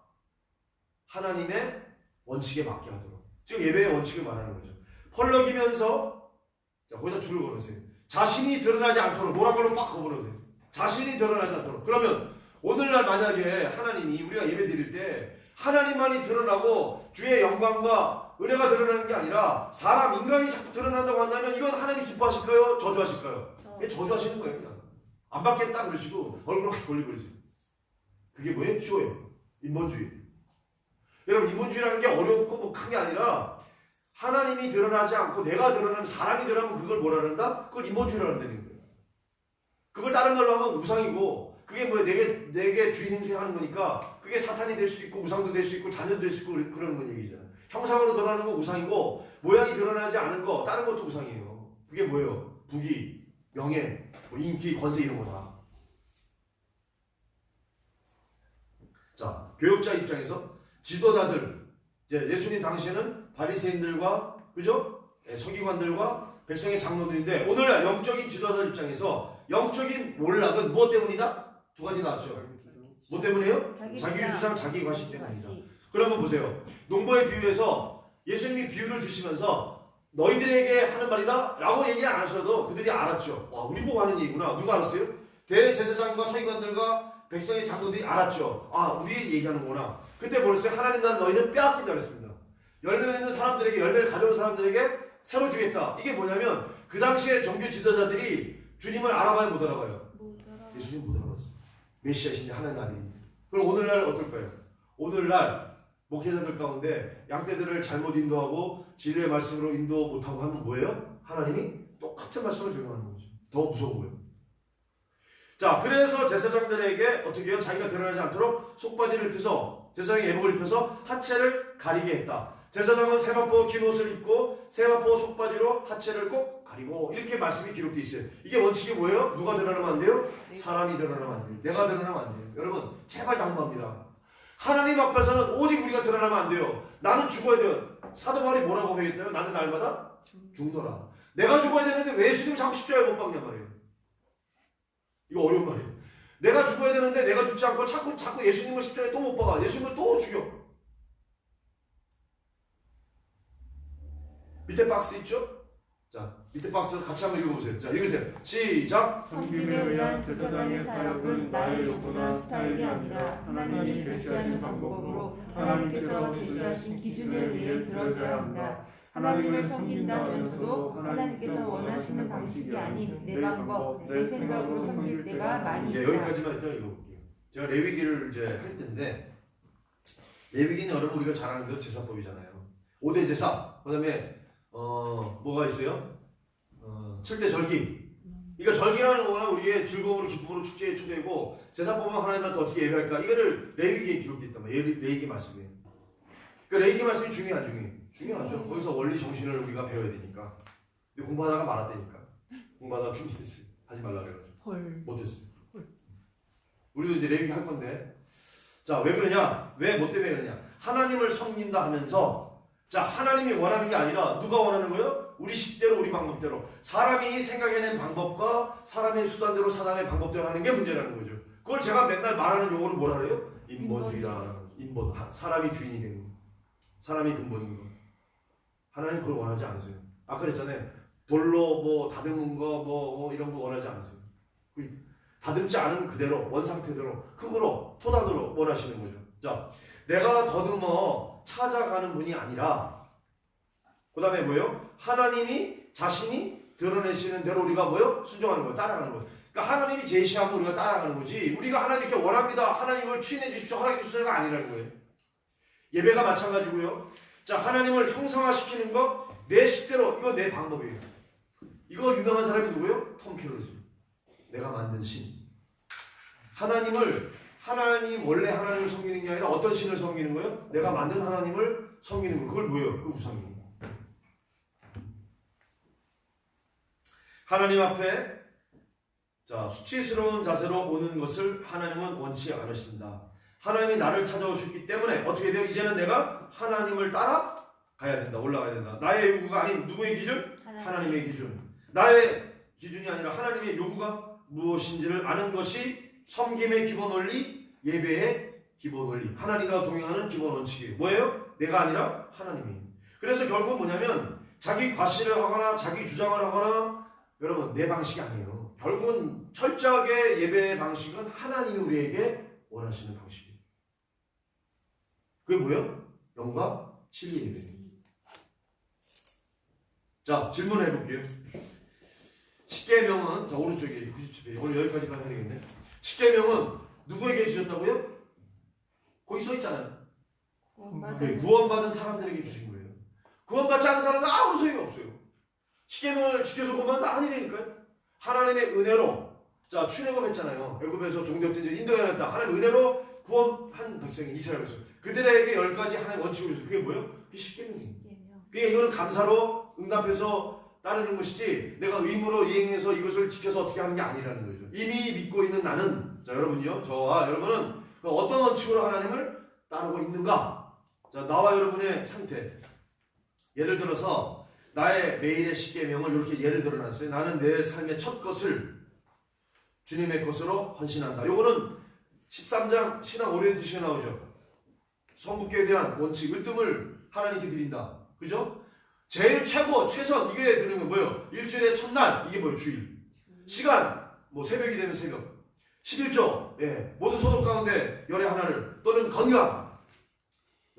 하나님의 원칙에 맞게 하도록. 지금 예배의 원칙을 말하는 거죠. 펄럭이면서 자, 거기다 줄을 걸으세요. 자신이 드러나지 않도록 노란 걸로 빡 걸으세요. 자신이 드러나지 않도록. 그러면 오늘날 만약에 하나님이 우리가 예배 드릴 때 하나님만이 드러나고 주의 영광과 은혜가 드러나는 게 아니라 사람, 인간이 자꾸 드러난다고 한다면 이건 하나님이 기뻐하실까요? 저주하실까요? 저주하시는 거예요. 그냥. 안 받겠다 그러시고 얼굴 확 돌리고 그러지. 그게 뭐예요? 쇼예요. 인본주의. 여러분, 인본주의라는 게 어렵고 뭐 큰 게 아니라 하나님이 드러나지 않고 내가 드러나면, 사람이 드러나면 그걸 뭐라 그런다? 그걸 인본주의라는 거예요. 그걸 다른 말로 하면 우상이고, 그게 뭐 내게 주인 행세하는 거니까 그게 사탄이 될 수 있고 우상도 될 수 있고 자녀도 될 수 있고 그런 건 얘기잖아요. 형상으로 드러나는 건 우상이고 모양이 드러나지 않은 거 다른 것도 우상이에요. 그게 뭐예요? 부귀, 명예, 뭐 인기, 권세 이런 거다. 자, 교역자 입장에서 지도자들, 이제 예수님 당시에는 바리새인들과 그죠? 서기관들과 백성의 장로들인데 오늘날 영적인 지도자들 입장에서 영적인 몰락은 무엇 때문이다? 두 가지 나왔죠. 뭐 때문이에요? 자기 주장, 자기 과시 때문이다. 그러면 보세요. 농부의 비유에서 예수님이 비유를 드시면서 너희들에게 하는 말이다 라고 얘기 안 하셔도 그들이 알았죠. 와, 우리 보고 하는 얘기구나. 누가 알았어요? 대제사장과 서기관들과 백성의 장로들이 알았죠. 아, 우리 얘기하는구나. 그때 뭐랬어요? 하나님 나라 너희는 빼앗긴다 그랬습니다. 열매 맺는 사람들에게, 열매를 가져온 사람들에게 새로 주겠다. 이게 뭐냐면 그 당시에 종교 지도자들이 주님을 알아봐요, 못 알아봐요? 예수님 못 알아봤어요. 메시아신데 하나님 아들인데. 그럼 오늘날 어떨까요? 오늘날 목회자들 가운데 양떼들을 잘못 인도하고 진리의 말씀으로 인도 못하고 하면 뭐예요? 하나님이 똑같은 말씀을 적용하는 거죠. 더 무서운 거예요. 자, 그래서 제사장들에게 어떻게 해요? 자기가 드러나지 않도록 속바지를 입혀서, 제사장의 예복을 입혀서 하체를 가리게 했다. 제사장은 세마포 긴 옷을 입고 세마포 속바지로 하체를 꼭 가리고, 이렇게 말씀이 기록되어 있어요. 이게 원칙이 뭐예요? 누가 드러나면 안 돼요? 사람이 드러나면 안 돼요. 내가 드러나면 안 돼요. 여러분, 제발 당부합니다. 하나님 앞에서는 오직 우리가 드러나면 안 돼요. 나는 죽어야 돼요. 사도 바울이 뭐라고 고백했다면 나는 날마다 죽노라. 내가 죽어야 되는데 왜 예수님을 자꾸 십자가에 못 박냐 말이에요. 이거 어려운 말이에요. 내가 죽어야 되는데 내가 죽지 않고 자꾸 예수님을 십자가에 또 못 박아. 예수님을 또 죽여. 밑에 박스 있죠? 자, 밑에 박스 같이 한번 읽어보세요. 자, 읽으세요. 시작! 섬김에 의한 제사장의 사역은 나의 욕구나 스타일이 아니라 하나님이 계시하는 방법으로 하나님께서 제시하신 기준에 의해 들어져야 한다. 하나님을 섬긴다 하면서도 하나님께서 원하시는 방식이 아닌 내 방법, 내 생각으로 섬길 때가 많이 있다. 여기까지만 일단 읽어볼게요. 제가 레위기를 이제 할 텐데, 레위기는 여러분 우리가 잘 아는 대로 제사법이잖아요. 5대 제사, 그 다음에 뭐가 있어요? 7대 절기. 그러니까 절기라는 거는 우리의 즐거움으로, 기쁨으로 축제의 초대고, 제사법은 하나님한테 어떻게 예배할까? 이거를 레위기에 기록되어 있단 말이에요. 레위기 말씀이에요. 그러니까 레위기 말씀이 중요해, 안 중요해? 중요하죠. 거기서 원리 정신을 우리가 배워야 되니까. 근데 공부하다가 말았다니까. 공부하다가 준비됐어요. 하지 말라 그래가지고. 못했어요. 우리도 이제 레위기 할 건데. 자, 왜 그러냐? 왜, 뭐 때문에 그러냐? 하나님을 섬긴다 하면서, 자, 하나님이 원하는 게 아니라 누가 원하는 거예요? 우리 식대로, 우리 방법대로. 사람이 생각해낸 방법과 사람의 수단대로, 사람의 방법대로 하는 게 문제라는 거죠. 그걸 제가 맨날 말하는 용어로 뭐라 그래요? 인본주의다. 인본. 사람이 주인이 되는 거. 사람이 근본인 거. 하나님 그걸 원하지 않으세요. 아까 그랬잖아요. 돌로 뭐 다듬은 거 뭐 이런 거 원하지 않으세요. 다듬지 않은 그대로 원상태대로 흙으로 토단으로 원하시는 거죠. 자, 내가 더듬어 찾아가는 분이 아니라 그 다음에 뭐예요? 하나님이 자신이 드러내시는 대로 우리가 뭐예요? 순종하는 거예요. 따라가는 거예요. 그러니까 하나님이 제시하면 우리가 따라가는 거지 우리가 하나님 이렇게 원합니다. 하나님을 취인해 주십시오. 허락해 주십시오가 아니라는 거예요. 예배가 마찬가지고요. 자, 하나님을 형상화시키는 것 내 식대로 이거 내 방법이에요. 이거 유명한 사람이 누구예요? 톰 켈러지. 내가 만든 신. 하나님 원래 하나님을 섬기는 게 아니라 어떤 신을 섬기는 거예요? 내가 만든 하나님을 섬기는 거. 그걸 뭐예요? 그 우상이에요. 하나님 앞에 자 수치스러운 자세로 오는 것을 하나님은 원치 않으신다. 하나님이 나를 찾아오셨기 때문에 어떻게 돼요? 이제는 내가 하나님을 따라 가야 된다. 올라가야 된다. 나의 요구가 아닌 누구의 기준? 하나님의 기준. 나의 기준이 아니라 하나님의 요구가 무엇인지를 아는 것이 섬김의 기본 원리, 예배의 기본 원리. 하나님과 동행하는 기본 원칙이에요. 뭐예요? 내가 아니라 하나님이. 그래서 결국은 뭐냐면 자기 과시를 하거나 자기 주장을 하거나 여러분 내 방식이 아니에요. 결국은 철저하게 예배의 방식은 하나님이 우리에게 원하시는 방식이에요. 그게 뭐예요? 영과 진리 예배. 자, 질문해 볼게요. 십계명은 자 오른쪽에 97페이지 오늘 여기까지만 해야 되겠네. 십계명은 누구에게 주셨다고요? 거기 써 있잖아요. 구원받은 사람들에게 주신 거예요. 구원받지 않은 사람은 아무 소용이 없어요. 십계명을 지켜서 구원받는 아니라니까요. 하나님의 은혜로 자 출애굽했잖아요. 애굽에서 종되었던 인도에 갔다. 하나님의 은혜로 구원한 백성이 이스라엘 백성. 그들에게 10가지 하나님의 원칙을 줬어요. 그게 뭐예요? 그게 십계명이에요. 그러니까 이거는 감사로 응답해서 따르는 것이지 내가 의무로 이행해서 이것을 지켜서 어떻게 하는 게 아니라는 거죠. 이미 믿고 있는 나는 자 여러분이요 저와 여러분은 어떤 원칙으로 하나님을 따르고 있는가. 자 나와 여러분의 상태 예를 들어서 나의 매일의 십계명을 이렇게 예를 들어놨어요. 나는 내 삶의 첫 것을 주님의 것으로 헌신한다. 요거는 13장 신앙 오리엔테이션에 나오죠. 성국교에 대한 원칙, 으뜸을 하나님께 드린다. 그죠? 제일 최고, 최선 이게 드리는 건 뭐예요? 일주일의 첫날 이게 뭐예요? 주일. 시간 뭐 새벽이 되면 새벽. 11조 예, 모두 소득 가운데 열의 하나를 또는 건강.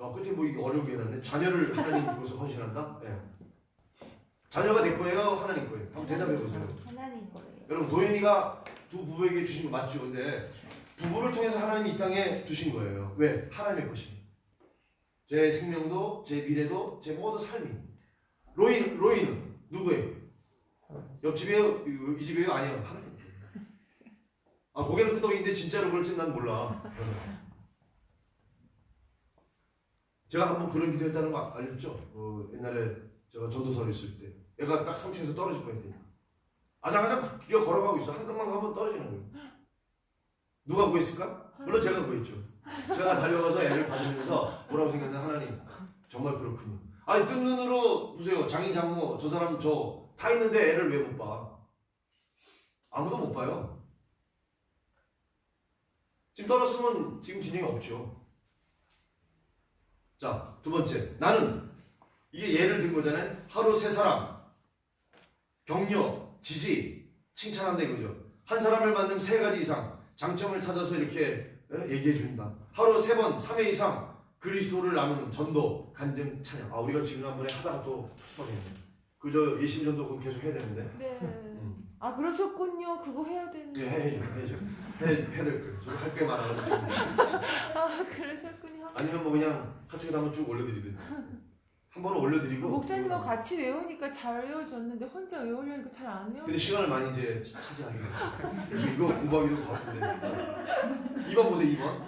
야 끝에 뭐 이게 어려운 게 있는데 자녀를 하나님 것으로 헌신한다. 예. 자녀가 내 거예요? 하나님 거예요? 한번 대답해 보세요. 하나님 거예요. 여러분 도현이가 두 부부에게 주신 거 맞죠? 근데 부부를 통해서 하나님이 이 땅에 두신 거예요. 왜? 하나님의 것입니다. 제 생명도 제 미래도 제 모든 삶이. 로이는 누구예요? 옆집이에요? 이 집이에요? 아니요. 하나님. 아 고개는 끄덕이는데 진짜로 그럴지 난 몰라. 제가 한번 그런 기도했다는 거 알렸죠? 옛날에 제가 전도사로 있을 때 애가 딱 3층에서 떨어질 뻔했대요. 아장아장 기어 걸어가고 있어. 한 칸만 가면 떨어지는 거예요. 누가 구했을까? 물론 제가 구했죠. 제가 달려가서 애를 받으면서 뭐라고 생각했나? 하나님 정말 그렇군요. 아니 뜬 눈으로 보세요. 장인 장모 저 사람 저 다 있는데 애를 왜 못 봐? 아무도 못 봐요. 지금 떨었으면 지금 진행이 없죠. 자, 두 번째 나는 이게 예를 든 거잖아요. 하루 세 사람 격려, 지지, 칭찬한다 이거죠. 한 사람을 만나면 3가지 이상 장점을 찾아서 이렇게 얘기해 준다. 하루 3번, 3회 이상 그리스도를 나누는 전도, 간증, 찬양. 아 우리가 지금 한번에 하다가 또 스톱했네. 그저 예심전도 그거 계속 해야 되는데. 네. 아 그러셨군요. 그거 해야 되는데. 네, 해야 될 거예요. 저도 할 게 많아가지고. 아 그러셨군요. 아니면 뭐 그냥 카톡에 한번 쭉 올려드리든지. 한 번은 올려드리고. 목사님하고 같이 외우니까 잘 외워졌는데 혼자 외우려니까 잘 안 외워. 근데 시간을 많이 이제 차지하게 돼요. 그래서 이거 공부하기도 바쁜데. 2번 보세요. 2번.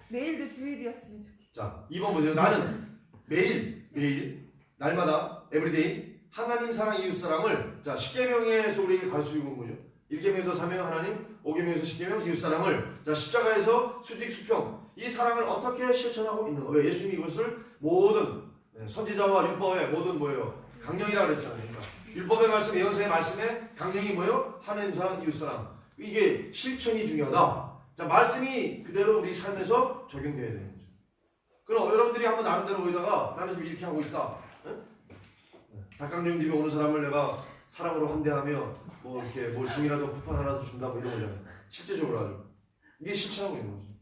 내일도 주일이었으면 좋겠다. 자, 2번 보세요. 나는 매일 날마다 에브리데이 하나님 사랑 이웃 사랑을 자 10계명에서 우리에게 가르쳐주고 있는 거죠. 1계명에서 사명 하나님, 5계명에서 10계명 이웃 사랑을 자 십자가에서 수직 수평 이 사랑을 어떻게 실천하고 있는 거예요. 예수님이 이것을 모든 선지자와 율법의 모든 뭐예요? 강령이라고 그랬잖아요. 그러니까 율법의 말씀, 예언서의 말씀에 강령이 뭐예요? 하나님 사랑, 이웃 사랑. 이게 실천이 중요하다. 자 말씀이 그대로 우리 삶에서 적용돼야 되는 거죠. 그럼 여러분들이 한번 나름대로 보이다가 나는 좀 이렇게 하고 있다. 닭강정 집에 오는 사람을 내가 사랑으로 환대하며 뭐 이렇게 뭘 종이라도 쿠폰 하나도 준다 뭐 이런 거잖아요. 실제적으로 아주 이게 실천하고 있는 거죠.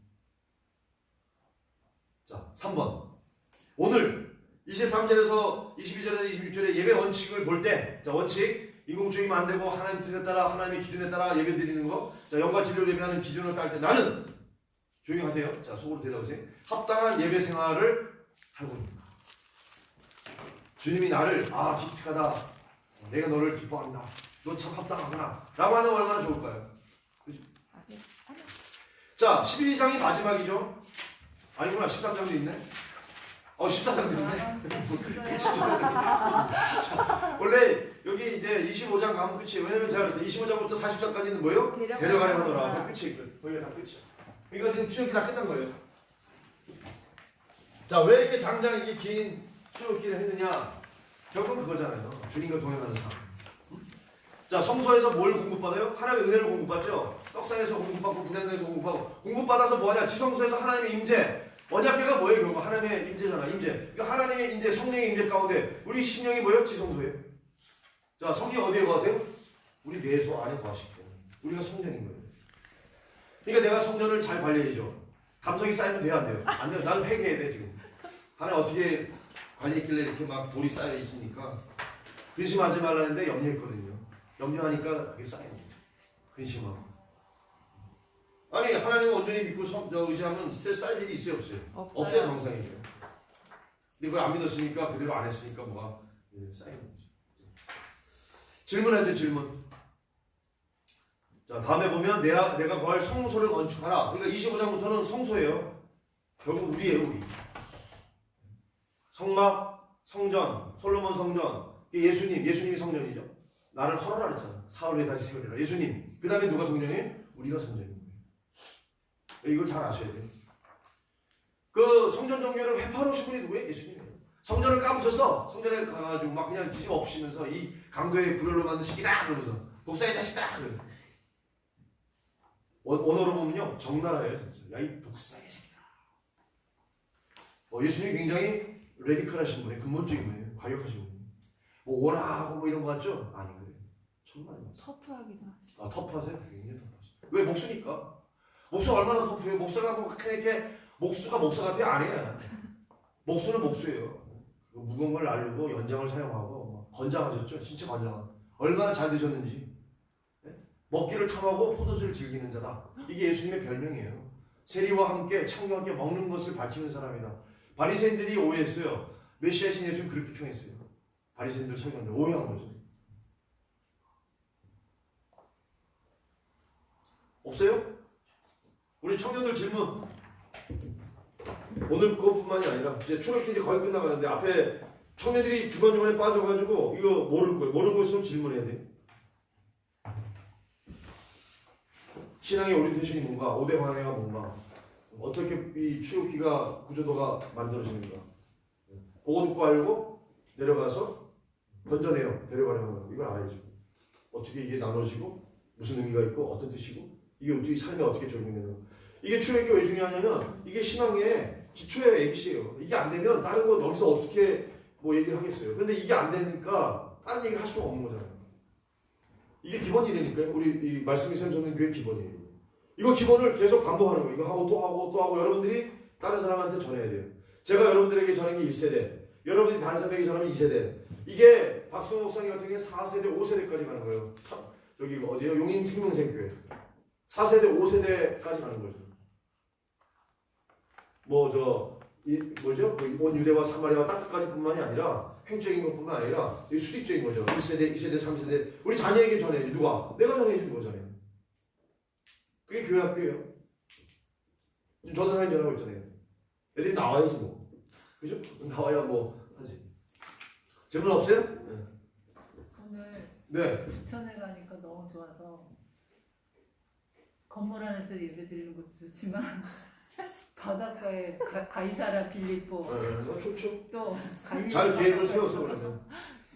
자, 3번. 오늘 23절에서 22절에서 26절의 예배 원칙을 볼 때, 자, 원칙 인공적이면 안 되고 하나님 뜻에 따라 하나님의 기준에 따라 예배 드리는 거. 자, 영과 진리로 예배하는 기준을 깔 때 나는 조용히 하세요. 자, 속으로 대답하세요. 합당한 예배 생활을 하고 있다. 주님이 나를 기특하다. 내가 너를 기뻐한다. 너 참 합당하구나. 라고 하면 얼마나 좋을까요? 그죠? 자, 12장이 마지막이죠. 아니구나. 13장도 있네. 14장도 있네. 자, 원래 여기 이제 25장 가면 끝이에요. 왜냐면 제가 그래서 25장부터 40장까지는 뭐예요? 데려가려 하더라. 끝이 끝. 거기가 다 끝이야. 그러니까 지금 출애굽이 다 끝난 거예요. 자, 왜 이렇게 장장 이게 긴 출애굽기를 했느냐? 결국은 그거잖아요. 주님과 동행하는 삶. 자, 성소에서 뭘 공급받아요? 하나님의 은혜를 공급받죠. 떡상에서 공급받고 분향에서 공급받고 공급받아서 뭐하냐? 지성소에서 하나님의 임재. 언약궤가 뭐예요? 결국 하나님의 임재잖아. 임재. 그러니까 하나님의 임재, 성령의 임재 가운데 우리 심령이 뭐예요? 지성소예요. 자, 성령 어디에 거하세요? 우리 뇌소 안에 거하시고 우리가 성전인 거예요. 그러니까 내가 성전을 잘 관리해야죠. 감성이 쌓이면 돼요, 안 돼요? 안 돼요. 나는 회개해야 돼 지금. 하나님 어떻게 관리했길래 이렇게 막 돌이 쌓여 있습니까? 근심하지 말라는데 염려했거든요. 염려하니까 그게 쌓이는 거죠. 근심하고. 아니 하나님을 온전히 믿고 의지하면 스트레스 쌓일 일이 있어요, 없어요? 없어요, 정상이에요. 근데 그걸 안 믿었으니까 그대로 안 했으니까 뭐가 쌓이는 거죠. 질문하세요, 질문. 자, 다음에 보면 내가 거할 성소를 건축하라. 그러니까 25장부터는 성소예요. 결국 우리예요, 우리. 성막, 성전, 솔로몬 성전, 예수님이 성전이죠. 나를 헐어라 그랬잖아. 사흘 후에 다시 세우리라. 예수님. 그 다음에 누가 성전이에요? 우리가 성전인 거예요. 이걸 잘 아셔야 돼요. 그 성전 정결을 회파하신 분이 누구예요? 예수님이에요. 성전을 까부셔서 성전에 가가지고 막 그냥 뒤집어 엎으시면서 이 강도의 불혈로 만든 새끼다 그러면서 독사의 자식이다 그러면서 언어로 보면요 적나라예요 진짜. 야 이 독사의 새끼다. 예수님이 굉장히 레디컬하신 분이에요. 근본적인 분이에요. 과격하신 분이에요. 뭐 원하고 뭐 이런 거 같죠? 아니 그래요. 천만에 터프하기도 하죠. 터프하세요? 굉장히 터프하세요. 왜? 목수니까. 목수가 얼마나 터프해요? 목사가 뭐 이렇게 목수가 목사 같아요? 아니에요. 목수는 목수예요. 무거운 걸 날르고 연장을 사용하고 건장하셨죠? 진짜 건장한. 얼마나 잘 드셨는지. 먹기를 탐하고 포도주를 즐기는 자다. 이게 예수님의 별명이에요. 세리와 함께 창과 함께 먹는 것을 밝히는 사람이다. 바리새인들이 오해했어요. 메시아신 예수님 그렇게 평했어요. 바리새인들 설교인데 오해한 거죠. 없어요? 우리 청년들 질문. 오늘 그것뿐만이 아니라 이제 초록기 이제 거의 끝나가는데 앞에 청년들이 중간중간에 빠져가지고 이거 모를 거예요. 모르는 거 있으면 질문해야 돼요. 신앙의 오리엔테이션이 뭔가, 5대 방해가 뭔가, 어떻게 이 출애굽기가 구조도가 만들어지는가. 그거 듣고 알고 내려가서 건져내요. 데려가려는 거. 이걸 알아야죠. 어떻게 이게 나눠지고 무슨 의미가 있고 어떤 뜻이고 이게 어떻게 삶에 어떻게 적용되는 거. 이게 출애굽기가 왜 중요하냐면 이게 신앙의 기초예요. ABC예요. 이게 안 되면 다른 거 여기서 어떻게 뭐 얘기를 하겠어요. 근데 이게 안 되니까 다른 얘기를 할 수가 없는 거잖아요. 이게 기본이라니까요. 우리 이 말씀이 샘솟는 교회 기본이에요. 이거 기본을 계속 반복하는 거예요. 이거 하고 또 하고 또 하고 여러분들이 다른 사람한테 전해야 돼요. 제가 여러분들에게 전한 게 1세대, 여러분들이 다른 사람에게 전하면 2세대. 이게 박수홍 목사님 같은 경우에 4세대, 5세대까지 가는 거예요. 저기 어디요? 용인 생명생교회. 4세대, 5세대까지 가는 거죠. 뭐죠? 온 유대와 사마리아와 땅끝까지뿐만이 아니라 횡적인 것뿐만 아니라 수직적인 거죠. 1세대, 2세대, 3세대. 우리 자녀에게 전해야지. 누가? 내가 전해야지 누가 전해. 그게 교회 학교예요. 지금 전사사님 전하고 있잖아요. 애들이 나와야지 뭐. 그죠? 나와야 뭐 하지. 질문 없어요? 네. 오늘 네. 부천에 가니까 너무 좋아서 건물 안에서 예배 드리는 것도 좋지만 바닷가에 가이사라 빌립보 좋죠. 또 갈릴리 잘 계획을 세워서 그러면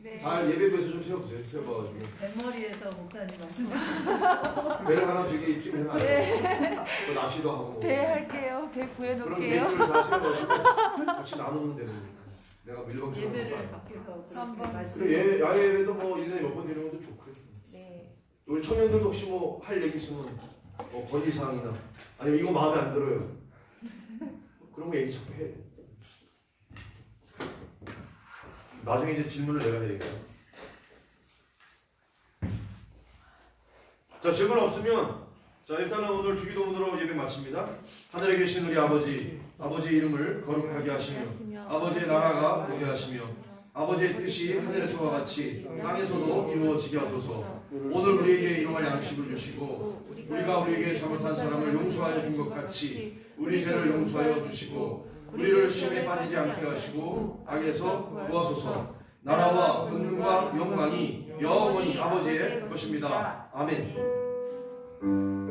네. 잘 예배부에서 좀 세워보세요. 세워봐가지고 뱃머리에서 목사님 말씀하시고 배를 하나 저기 이쯤 해놔요. 네. 또 낚시도 하고 배 할게요. 배 그런 구해놓을게요. 계획들을 다 세워가지고 같이 나누면 되는 거니까. 내가 밀방처럼 예배를 밖에서 한번. 그렇게 말씀. 그래 야외 예배도 뭐 1년에 몇 번 되는 것도 좋고요. 네. 우리 청년들도 혹시 뭐 할 얘기 있으면 건의사항이나 아니면 이거 마음에 안 들어요. 그런 거 얘기 자꾸 해. 나중에 이제 질문을 내가 해야 되겠다. 자, 질문 없으면 자 일단은 오늘 주기도문으로 예배 마칩니다. 하늘에 계신 우리 아버지, 아버지의 이름을 거룩하게 하시며 아버지의 나라가 오게 하시며 아버지의 뜻이 하늘에서와 같이 땅에서도 이루어지게 하소서. 오늘 우리에게 일용할 양식을 주시고 우리가 우리에게 잘못한 사람을 용서하여 준 것 같이 우리 죄를 용서하여 주시고 우리를 시험에 빠지지 않게 하시고 악에서 구하소서. 나라와 권능과 영광이 영원히 아버지의 것입니다. 아멘.